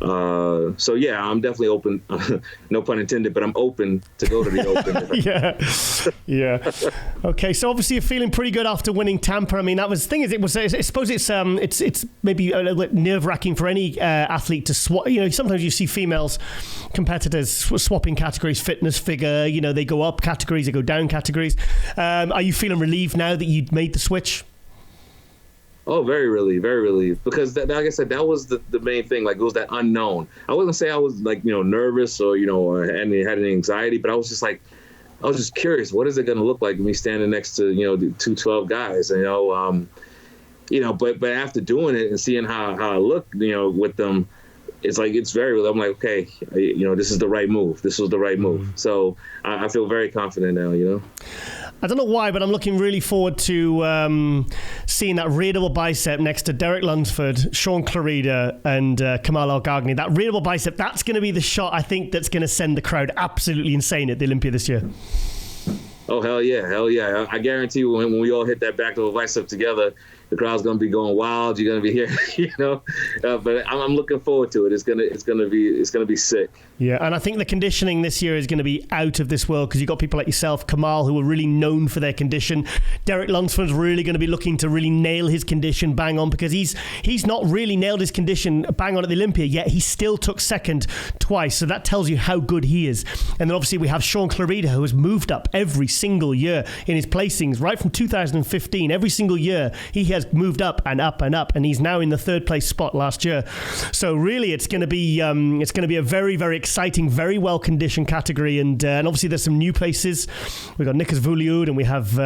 So yeah, I'm definitely open. No pun intended, but I'm open to go to the Open. yeah. Okay, so obviously you're feeling pretty good after winning Tampa. I mean, that was the thing. I suppose it's maybe a little bit nerve-wracking for any athlete to swap. Sometimes you see females competitors swapping categories, fitness, figure. They go up categories, they go down categories. Are you feeling relieved now that you made the switch? Oh, very relieved. Because like I said, that was the main thing. Like, it was that unknown. I wouldn't say I was nervous or had any anxiety, but I was just curious. What is it going to look like me standing next to the 212 guys? But after doing it and seeing how I look, with them, it's very. I'm like, okay, this is the right move. This was the right move. So I feel very confident now. I don't know why, but I'm looking really forward to seeing that readable bicep next to Derek Lunsford, Sean Clarida, and Kamal El-Ghaghni. That readable bicep, that's going to be the shot, I think, that's going to send the crowd absolutely insane at the Olympia this year. Oh, hell yeah. I guarantee you when we all hit that back double bicep together, the crowd's going to be going wild. You're going to be here, but I'm looking forward to it. It's going to be sick. Yeah, and I think the conditioning this year is going to be out of this world, because you've got people like yourself, Kamal, who are really known for their condition. Derek Lunsford's really going to be looking to really nail his condition bang on, because he's not really nailed his condition bang on at the Olympia, yet he still took second twice. So that tells you how good he is. And then obviously we have Sean Clarida, who has moved up every single year in his placings, right from 2015. Every single year he has has moved up and up and up, and he's now in the third place spot last year. So really, it's going to be a very, very exciting, very well conditioned category, and obviously there's some new places. We've got Nikas Vuliud, and we have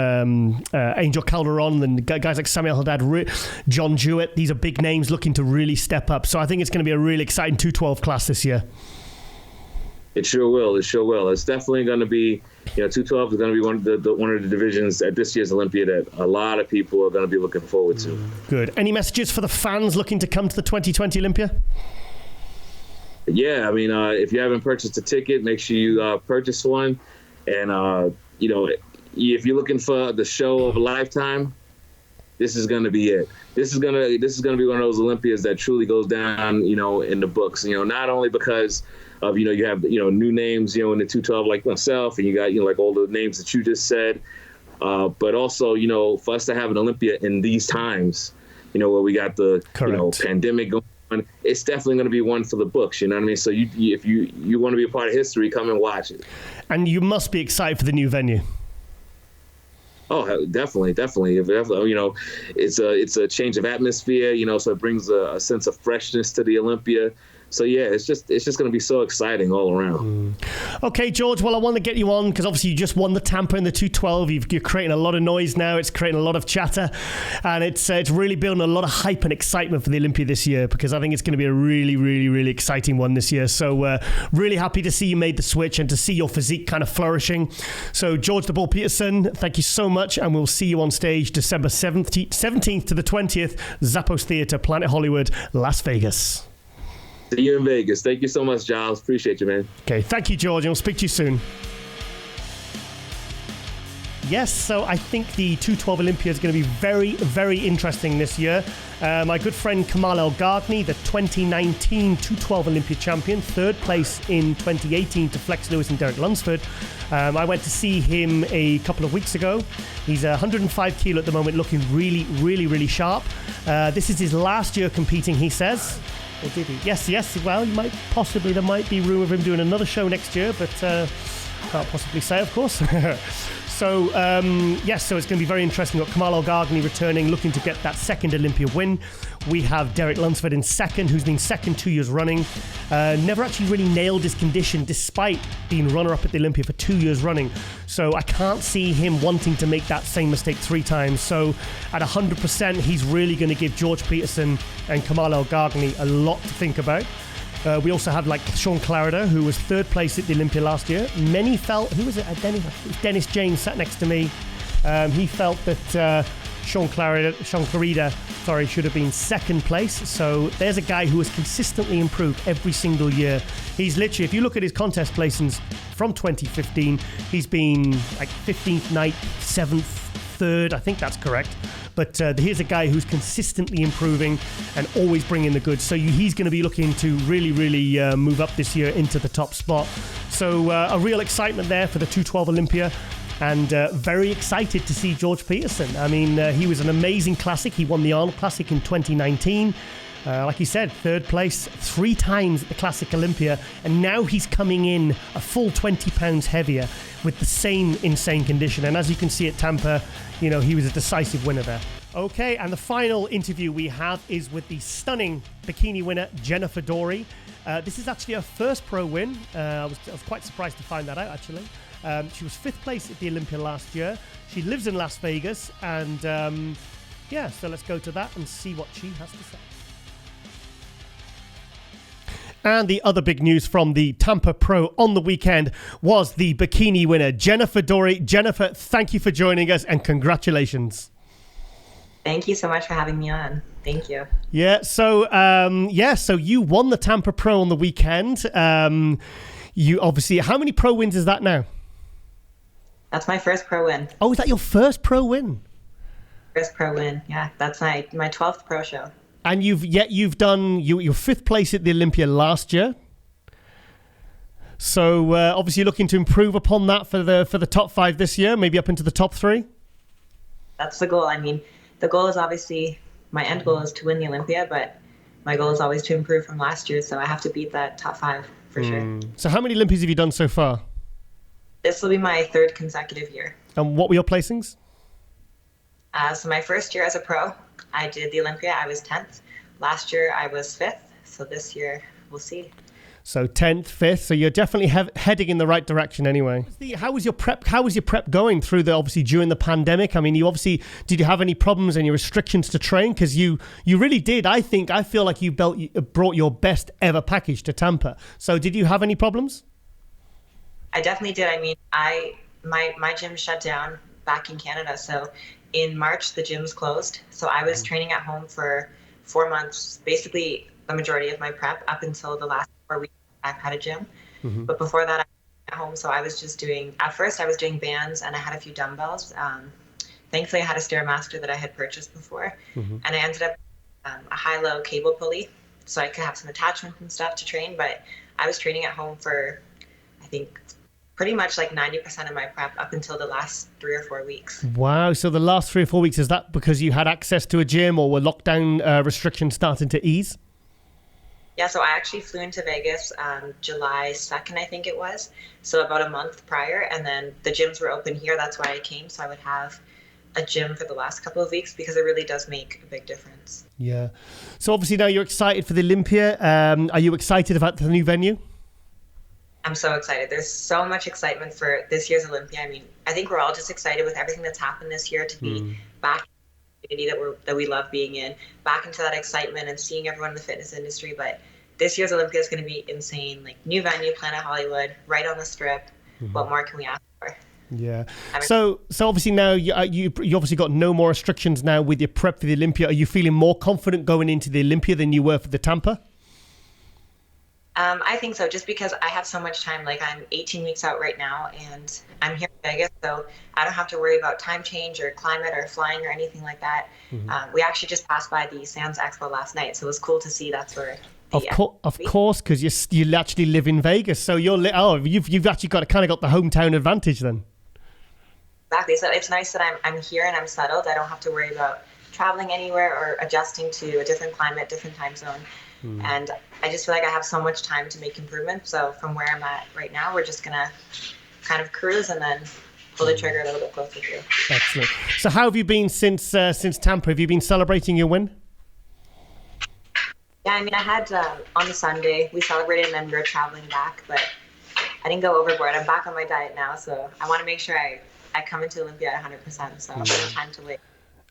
Angel Calderon, and guys like Samuel Haddad, John Jewett. These are big names looking to really step up. So I think it's going to be a really exciting 212 class this year. It sure will. It's definitely going to be, 212 is going to be one of the divisions at this year's Olympia that a lot of people are going to be looking forward to. Good. Any messages for the fans looking to come to the 2020 Olympia? Yeah, I mean, if you haven't purchased a ticket, make sure you purchase one. And, if you're looking for the show of a lifetime, this is going to be it. This is going to be one of those Olympias that truly goes down, in the books. Not only because of, you have, new names, in the 212 like myself, and you got, like all the names that you just said, but also, for us to have an Olympia in these times, where we got the, pandemic going on, it's definitely going to be one for the books, you know what I mean? So if you want to be a part of history, come and watch it. And you must be excited for the new venue. Oh, definitely. It's a change of atmosphere, so it brings a sense of freshness to the Olympia. So yeah, it's just going to be so exciting all around. Okay, George. Well, I want to get you on because obviously you just won the Tampa in the 212. You're creating a lot of noise now. It's creating a lot of chatter, and it's really building a lot of hype and excitement for the Olympia this year because I think it's going to be a really, really, really exciting one this year. So really happy to see you made the switch and to see your physique kind of flourishing. So George the Bull Peterson, thank you so much, and we'll see you on stage December 17th to the 20th, Zappos Theatre, Planet Hollywood, Las Vegas. See you in Vegas. Thank you so much, Giles. Appreciate you, man. Okay, thank you, George, and we'll speak to you soon. Yes, so I think the 212 Olympia is going to be very, very interesting this year. My good friend Kamal El-Ghargni, the 2019 212 Olympia champion, third place in 2018 to Flex Lewis and Derek Lunsford. I went to see him a couple of weeks ago. He's 105 kilo at the moment, looking really, really, really sharp. This is his last year competing, he says. Or did he? Yes. Well, there might be room of him doing another show next year, but can't possibly say, of course. So it's going to be very interesting. We've got Kamal El-Ghargni returning, looking to get that second Olympia win. We have Derek Lunsford in second, who's been second 2 years running. Never actually really nailed his condition, despite being runner-up at the Olympia for 2 years running. So I can't see him wanting to make that same mistake 3 times. So at 100%, he's really going to give George Peterson and Kamal El-Ghargni a lot to think about. We also have like Sean Clarida, who was third place at the Olympia last year. Many felt, who was it? Dennis James sat next to me. He felt that Sean Clarida, should have been second place. So there's a guy who has consistently improved every single year. He's literally, if you look at his contest placings from 2015, he's been like 15th night, 7th, 3rd. I think that's correct. But here's a guy who's consistently improving and always bringing the goods. So he's going to be looking to really, really move up this year into the top spot. So a real excitement there for the 212 Olympia. And very excited to see George Peterson. I mean, he was an amazing classic. He won the Arnold Classic in 2019. Like you said, third place 3 times at the Classic Olympia. And now he's coming in a full 20 pounds heavier with the same insane condition. And as you can see at Tampa, he was a decisive winner there. Okay, and the final interview we have is with the stunning bikini winner, Jennifer Dory. This is actually her first pro win. I was quite surprised to find that out, actually. She was 5th place at the Olympia last year. She lives in Las Vegas. And so let's go to that and see what she has to say. And the other big news from the Tampa Pro on the weekend was the bikini winner, Jennifer Dory. Jennifer, thank you for joining us and congratulations. Thank you so much for having me on. Thank you. Yeah, so you won the Tampa Pro on the weekend. You obviously, how many pro wins is that now? That's my first pro win. Oh, is that your first pro win? First pro win, yeah. That's my 12th pro show. And you've done your 5th place at the Olympia last year. So obviously looking to improve upon that for the top 5 this year, maybe up into the top 3. That's the goal. I mean, the goal is obviously, my end goal is to win the Olympia, but my goal is always to improve from last year. So I have to beat that top 5 for sure. So how many Olympias have you done so far? This will be my 3rd consecutive year. And what were your placings? So my first year as a pro, I did the Olympia. I was 10th. Last year I was 5th. So this year we'll see. So 10th, 5th. So you're definitely heading in the right direction anyway. How was your prep? How was your prep going through obviously during the pandemic? I mean, did you have any problems, any restrictions to train? Because you really did. I feel like you brought your best ever package to Tampa. So did you have any problems? I definitely did. I mean, my gym shut down back in Canada. So in March, the gyms closed. So I was training at home for 4 months, basically the majority of my prep up until the last 4 weeks I had a gym. But before that, I was at home. So I was just at first I was doing bands and I had a few dumbbells. Thankfully, I had a Stairmaster that I had purchased before. And I ended up a high-low cable pulley so I could have some attachments and stuff to train. But I was training at home for, I think, pretty much like 90% of my prep up until the last 3 or 4 weeks. Wow. So the last 3 or 4 weeks, is that because you had access to a gym or were lockdown restrictions starting to ease? Yeah, so I actually flew into Vegas July 2nd, I think it was. So about a month prior. And then the gyms were open here. That's why I came. So I would have a gym for the last couple of weeks because it really does make a big difference. Yeah. So obviously now you're excited for the Olympia. Are you excited about the new venue? I'm so excited. There's so much excitement for this year's Olympia. I mean, I think we're all just excited with everything that's happened this year to be back in the community that we love being in, back into that excitement and seeing everyone in the fitness industry. But this year's Olympia is going to be insane. Like, new venue, Planet Hollywood, right on the Strip. What more can we ask for? Yeah. So obviously now you obviously got no more restrictions now with your prep for the Olympia. Are you feeling more confident going into the Olympia than you were for the Tampa? I think so, just because I have so much time. Like, I'm 18 weeks out right now, and I'm here in Vegas, so I don't have to worry about time change or climate or flying or anything like that. We actually just passed by the Sands Expo last night, so it was cool to see that's where. Of course, because you actually live in Vegas, so you've actually got the hometown advantage then. Exactly. So it's nice that I'm here and I'm settled. I don't have to worry about traveling anywhere or adjusting to a different climate, different time zone. And I just feel like I have so much time to make improvements. So from where I'm at right now, we're just gonna kind of cruise and then pull the trigger a little bit closer to. Excellent. So how have you been since Tampa? Have you been celebrating your win? Yeah, I mean, I had on the Sunday we celebrated and then we were traveling back, but I didn't go overboard. I'm back on my diet now, so I want to make sure I come into Olympia at 100%. So no time to wait.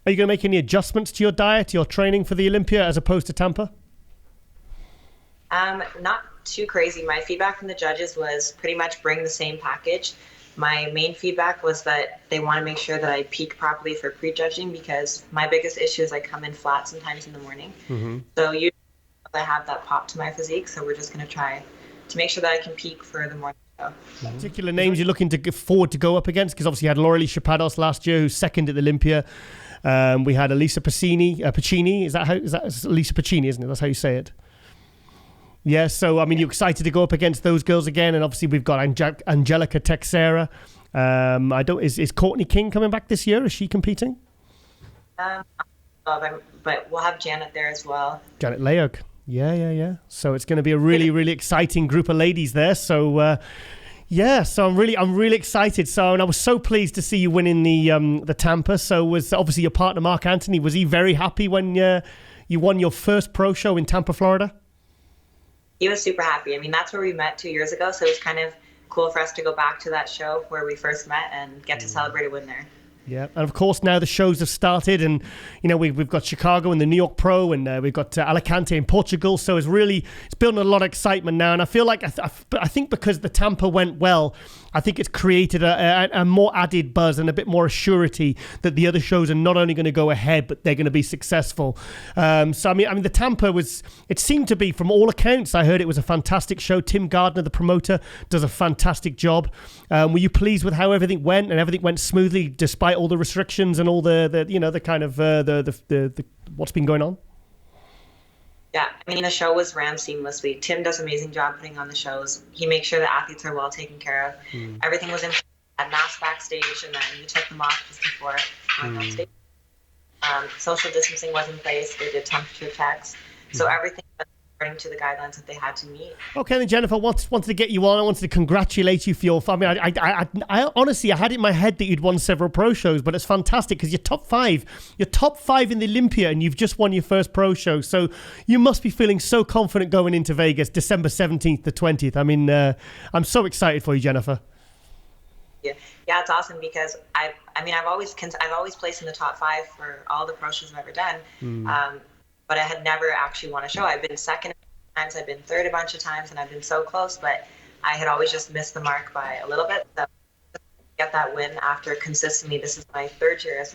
Are you going to make any adjustments to your diet, your training for the Olympia as opposed to Tampa? Not too crazy. My feedback from the judges was pretty much bring the same package. My main feedback was that they want to make sure that I peak properly for pre-judging, because my biggest issue is I come in flat sometimes in the morning. So usually I have that pop to my physique. So we're just going to try to make sure that I can peak for the morning show. Particular names you're looking to forward to go up against? Because obviously you had Laura Chapados last year, who's second at the Olympia. We had Elisa Pacini. Is that Elisa Pacini, isn't it? That's how you say it. Yeah, so, I mean, you're excited to go up against those girls again, and obviously we've got Angelica Texera. Is Courtney King coming back this year? Is she competing? But we'll have Janet there as well. Janet Leog. Yeah. So it's going to be a really, really exciting group of ladies there. So, so I'm really excited. So, and I was so pleased to see you winning the Tampa. So was obviously your partner, Mark Anthony, was he very happy when you won your first pro show in Tampa, Florida? He was super happy. I mean, that's where we met 2 years ago, so it was kind of cool for us to go back to that show where we first met and get to celebrate a win there. Yeah, and of course now the shows have started, and we've got Chicago and the New York Pro, and we've got Alicante in Portugal. So it's building a lot of excitement now, and I feel like I think because the Tampa went well, I think it's created a more added buzz and a bit more surety that the other shows are not only going to go ahead, but they're going to be successful. So I mean, the Tampa it seemed to be, from all accounts, I heard it was a fantastic show. Tim Gardner, the promoter, does a fantastic job. Were you pleased with how everything went, and everything went smoothly despite all the restrictions and all the kind of the what's been going on? Yeah, I mean, the show was ran seamlessly. Tim does an amazing job putting on the shows. He makes sure the athletes are well taken care of. Everything was in at mask backstage, and then we took them off just before going on stage. Social distancing was in place. They did temperature checks. So everything was according to the guidelines that they had to meet. Okay, then Jennifer, wanted to get you on. I wanted to congratulate you for your. I mean, I honestly, I had it in my head that you'd won several pro shows, but it's fantastic because you're top five. You're top five in the Olympia, and you've just won your first pro show. So you must be feeling so confident going into Vegas, December 17th to 20th. I mean, I'm so excited for you, Jennifer. Yeah, it's awesome because I've always placed in the top 5 for all the pro shows I've ever done. But I had never actually won a show. I've been second times, I've been third a bunch of times, and I've been so close, but I had always just missed the mark by a little bit. So to get that win after consistently, this is my 3rd year.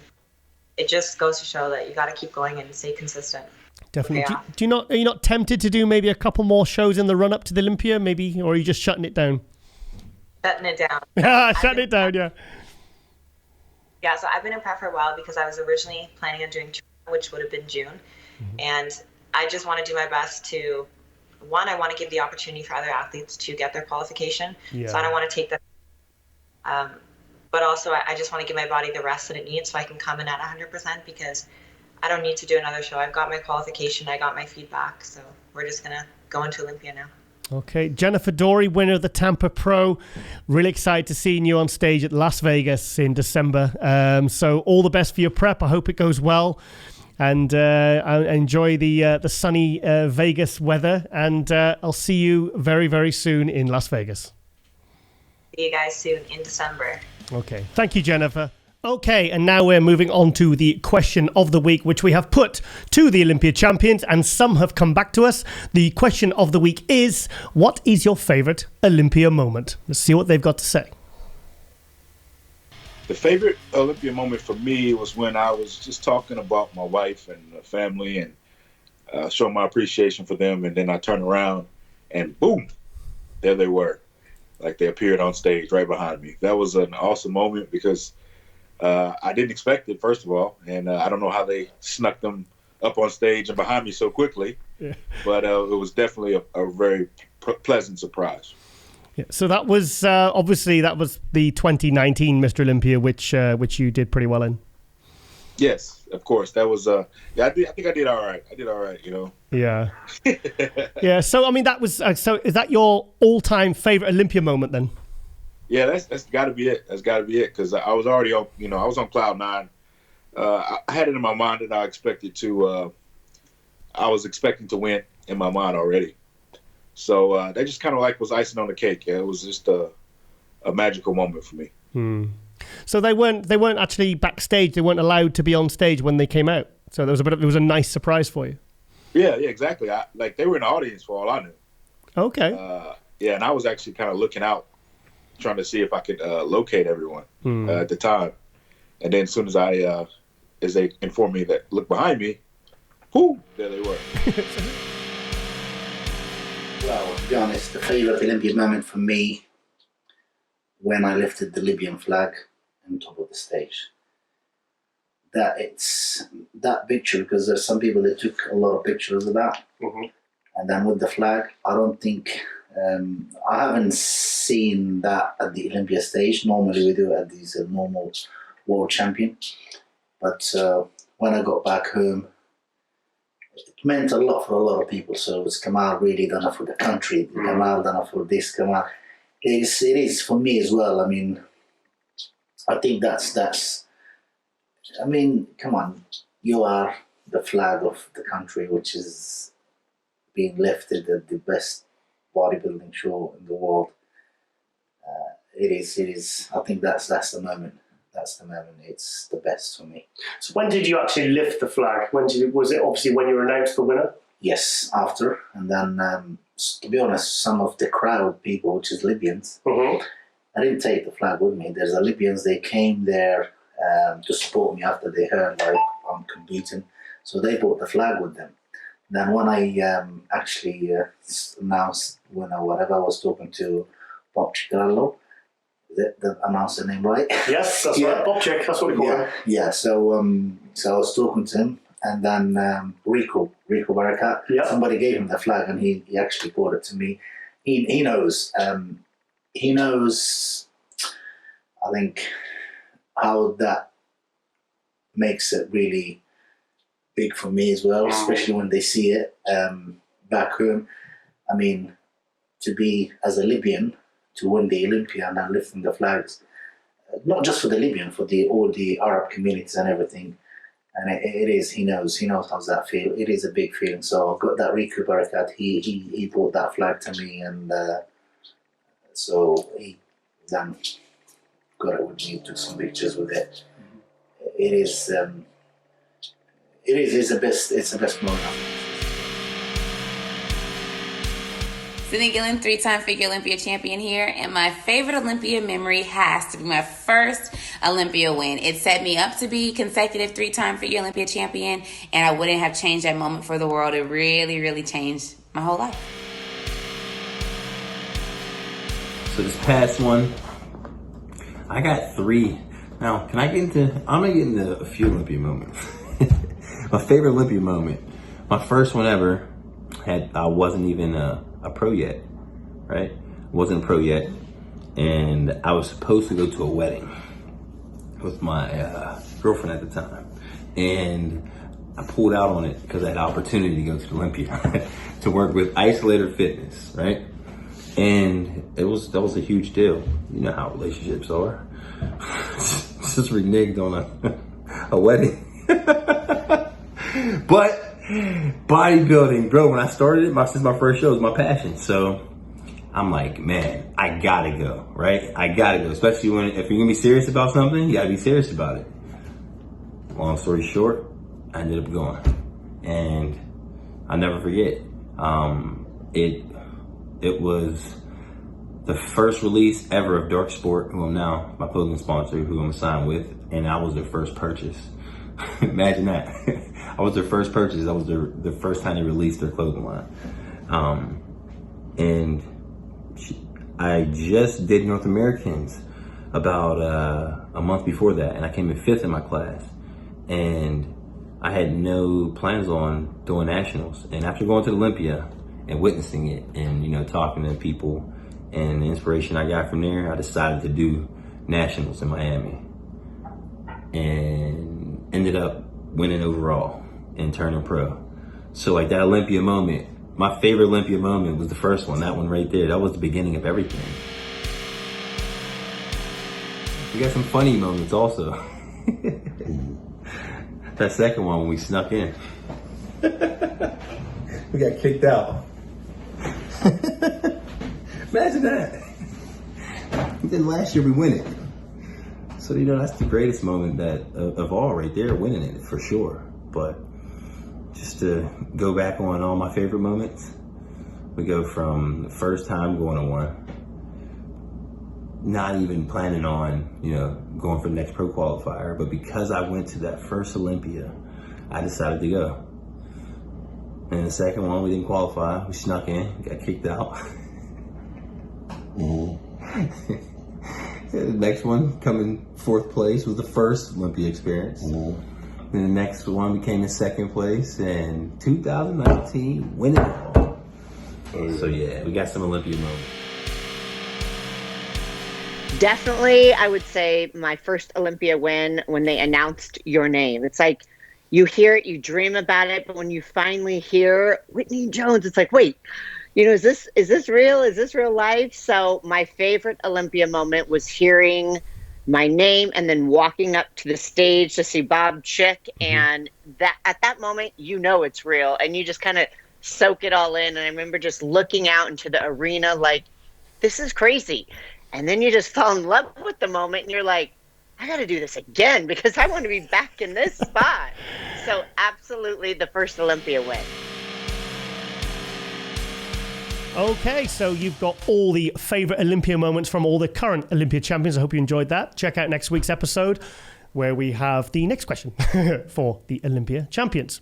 It just goes to show that you got to keep going and stay consistent. Definitely. Are you not tempted to do maybe a couple more shows in the run up to the Olympia, maybe, or are you just shutting it down? Shutting it down. Shutting it down, yeah. Yeah, so I've been in prep for a while because I was originally planning on doing Toronto, which would have been June. And I just want to do my best to, one, I want to give the opportunity for other athletes to get their qualification. Yeah. So I don't want to take that. But also I just want to give my body the rest that it needs so I can come in at 100% because I don't need to do another show. I've got my qualification. I got my feedback. So we're just going to go into Olympia now. Okay, Jennifer Dory, winner of the Tampa Pro. Really excited to seeing you on stage at Las Vegas in December. So all the best for your prep. I hope it goes well. And enjoy the sunny Vegas weather. And I'll see you very, very soon in Las Vegas. See you guys soon in December. Okay. Thank you, Jennifer. Okay, and now we're moving on to the question of the week, which we have put to the Olympia champions, and some have come back to us. The question of the week is, what is your favourite Olympia moment? Let's see what they've got to say. The favorite Olympia moment for me was when I was just talking about my wife and the family and showing my appreciation for them. And then I turned around and boom, there they were. Like they appeared on stage right behind me. That was an awesome moment because I didn't expect it, first of all. And I don't know how they snuck them up on stage and behind me so quickly. Yeah. But it was definitely a very pleasant surprise. Yeah, so that was obviously that was the 2019 Mr. Olympia, which you did pretty well in. Yes, of course. That was I think I did all right. You know. Yeah. Yeah. So I mean, that was so. Is that your all-time favorite Olympia moment then? Yeah, that's got to be it. That's got to be it because I was already on. You know, I was on cloud 9. I had it in my mind that I expected to. I was expecting to win in my mind already. So that just kind of like was icing on the cake. Yeah? It was just a magical moment for me. So they weren't actually backstage. They weren't allowed to be on stage when they came out. So there was a nice surprise for you. Yeah, exactly. Like they were in the audience for all I knew. Okay. Yeah, and I was actually kind of looking out, trying to see if I could locate everyone at the time. And then as soon as as they informed me that look behind me, there they were. Well, to be honest, the favourite Olympian moment for me when I lifted the Libyan flag on top of the stage. That picture, because there's some people that took a lot of pictures of that. And then with the flag, I don't think, I haven't seen that at the Olympia stage. Normally we do it at these normal world champion. But when I got back home, it meant a lot for a lot of people. So it's Kamal really done it for the country. Kamal done it for this. Kamal, it is for me as well. I mean, I think that's. I mean, come on, you are the flag of the country, which is being lifted at the best bodybuilding show in the world. It is. I think that's the moment. That's the moment. It's the best for me. So when did you actually lift the flag? Was it obviously when you were announced the winner? Yes, after. And then, to be honest, some of the crowd people, which is Libyans, I didn't take the flag with me. There's the Libyans, they came there to support me after they heard like I'm competing. So they brought the flag with them. Then when I actually announced winner, whatever, I was talking to Bob Chicarlo. That announced the name right? Yes, that's right. Bob Chick, that's what we call him. Yeah, so I was talking to him, and then Rico Barakat, somebody gave him the flag, and he actually brought it to me. He knows, I think, how that makes it really big for me as well, especially when they see it. back home. I mean, to be as a Libyan, to win the Olympia and then lifting the flags, not just for the Libyan, for all the Arab communities and everything. And it is, he knows how's that feel. It is a big feeling. So I've got that Riku Barakat. He brought that flag to me, and so he then got it with me, took some pictures with it. It's the best moment. Sydney Gillen, 3-time figure Olympia champion here, and my favorite Olympia memory has to be my first Olympia win. It set me up to be consecutive 3-time figure Olympia champion, and I wouldn't have changed that moment for the world. It really, really changed my whole life. So this past one, I got 3. Now, I'm gonna get into a few Olympia moments. My favorite Olympia moment, my first one ever, I wasn't even a pro yet, right? Wasn't a pro yet, and I was supposed to go to a wedding with my girlfriend at the time, and I pulled out on it because I had the opportunity to go to Olympia to work with Isolator Fitness, right? And that was a huge deal. You know how relationships are. Just reneged on a wedding. But bodybuilding, bro, when I started it, since my first show, it was my passion. So I'm like, man, I gotta go, right? I gotta go, especially if you're gonna be serious about something, you gotta be serious about it. Long story short, I ended up going, and I'll never forget. It was the first release ever of Dark Sport, who I'm now my clothing sponsor, who I'm signed with, and I was their first purchase. Imagine that. I was their first purchase. I was the first time they released their clothing line. And I just did North Americans about a month before that, and I came in 5th in my class. And I had no plans on doing nationals. And after going to Olympia and witnessing it and, talking to people and the inspiration I got from there, I decided to do nationals in Miami. And ended up winning overall and turning pro. So like that Olympia moment, my favorite Olympia moment was the first one, that one right there. That was the beginning of everything. We got some funny moments also. That second one when we snuck in. We got kicked out. Imagine that. Then last year we win it. So, that's the greatest moment of all right there, winning it for sure. But just to go back on all my favorite moments, we go from the first time going to one, not even planning on, going for the next pro qualifier, but because I went to that first Olympia, I decided to go. And the second one, we didn't qualify. We snuck in, got kicked out. The next one, coming 4th place, was the first Olympia experience. Then the next one became in 2nd place, and 2019, winning it all. So yeah, we got some Olympia moments. Definitely, I would say my first Olympia win when they announced your name. It's like you hear it, you dream about it, but when you finally hear Whitney Jones, it's like, wait, is this real? Is this real life? So my favorite Olympia moment was hearing my name and then walking up to the stage to see Bob Chick. And that at that moment, it's real. And you just kind of soak it all in. And I remember just looking out into the arena like, this is crazy. And then you just fall in love with the moment and you're like, I got to do this again because I want to be back in this spot. So absolutely the first Olympia win. Okay, so you've got all the favourite Olympia moments from all the current Olympia champions. I hope you enjoyed that. Check out next week's episode where we have the next question for the Olympia champions.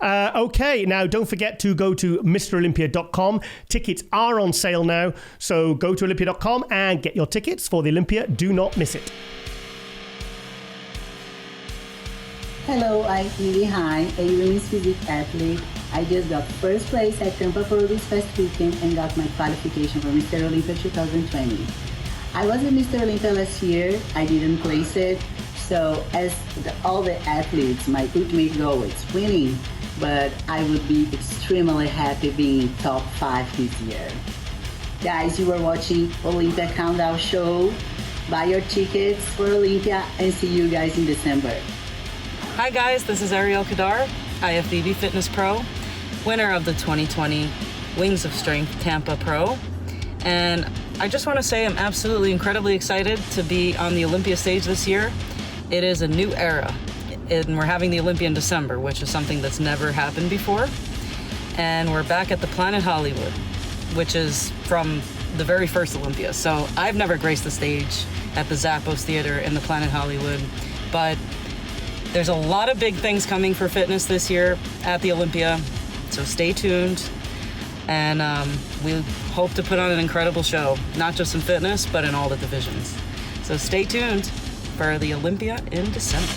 Okay, now don't forget to go to MrOlympia.com. Tickets are on sale now, so go to Olympia.com and get your tickets for the Olympia. Do not miss it. Hello, I'm Lily Hine, a women's physique athlete. I just got first place at Tampa Pro this past weekend and got my qualification for Mr. Olympia 2020. I was at Mr. Olympia last year, I didn't place it, so as all the athletes, my ultimate goal is winning. but I would be extremely happy being top 5 this year. Guys, you are watching Olympia Countdown show. Buy your tickets for Olympia and see you guys in December. Hi guys, this is Ariel Kadar, IFBB Fitness Pro, winner of the 2020 Wings of Strength Tampa Pro. And I just want to say I'm absolutely incredibly excited to be on the Olympia stage this year. It is a new era, and we're having the Olympia in December, which is something that's never happened before. And we're back at the Planet Hollywood, which is from the very first Olympia. So I've never graced the stage at the Zappos Theater in the Planet Hollywood, but there's a lot of big things coming for fitness this year at the Olympia, so stay tuned. And we hope to put on an incredible show, not just in fitness, but in all the divisions. So stay tuned for the Olympia in December.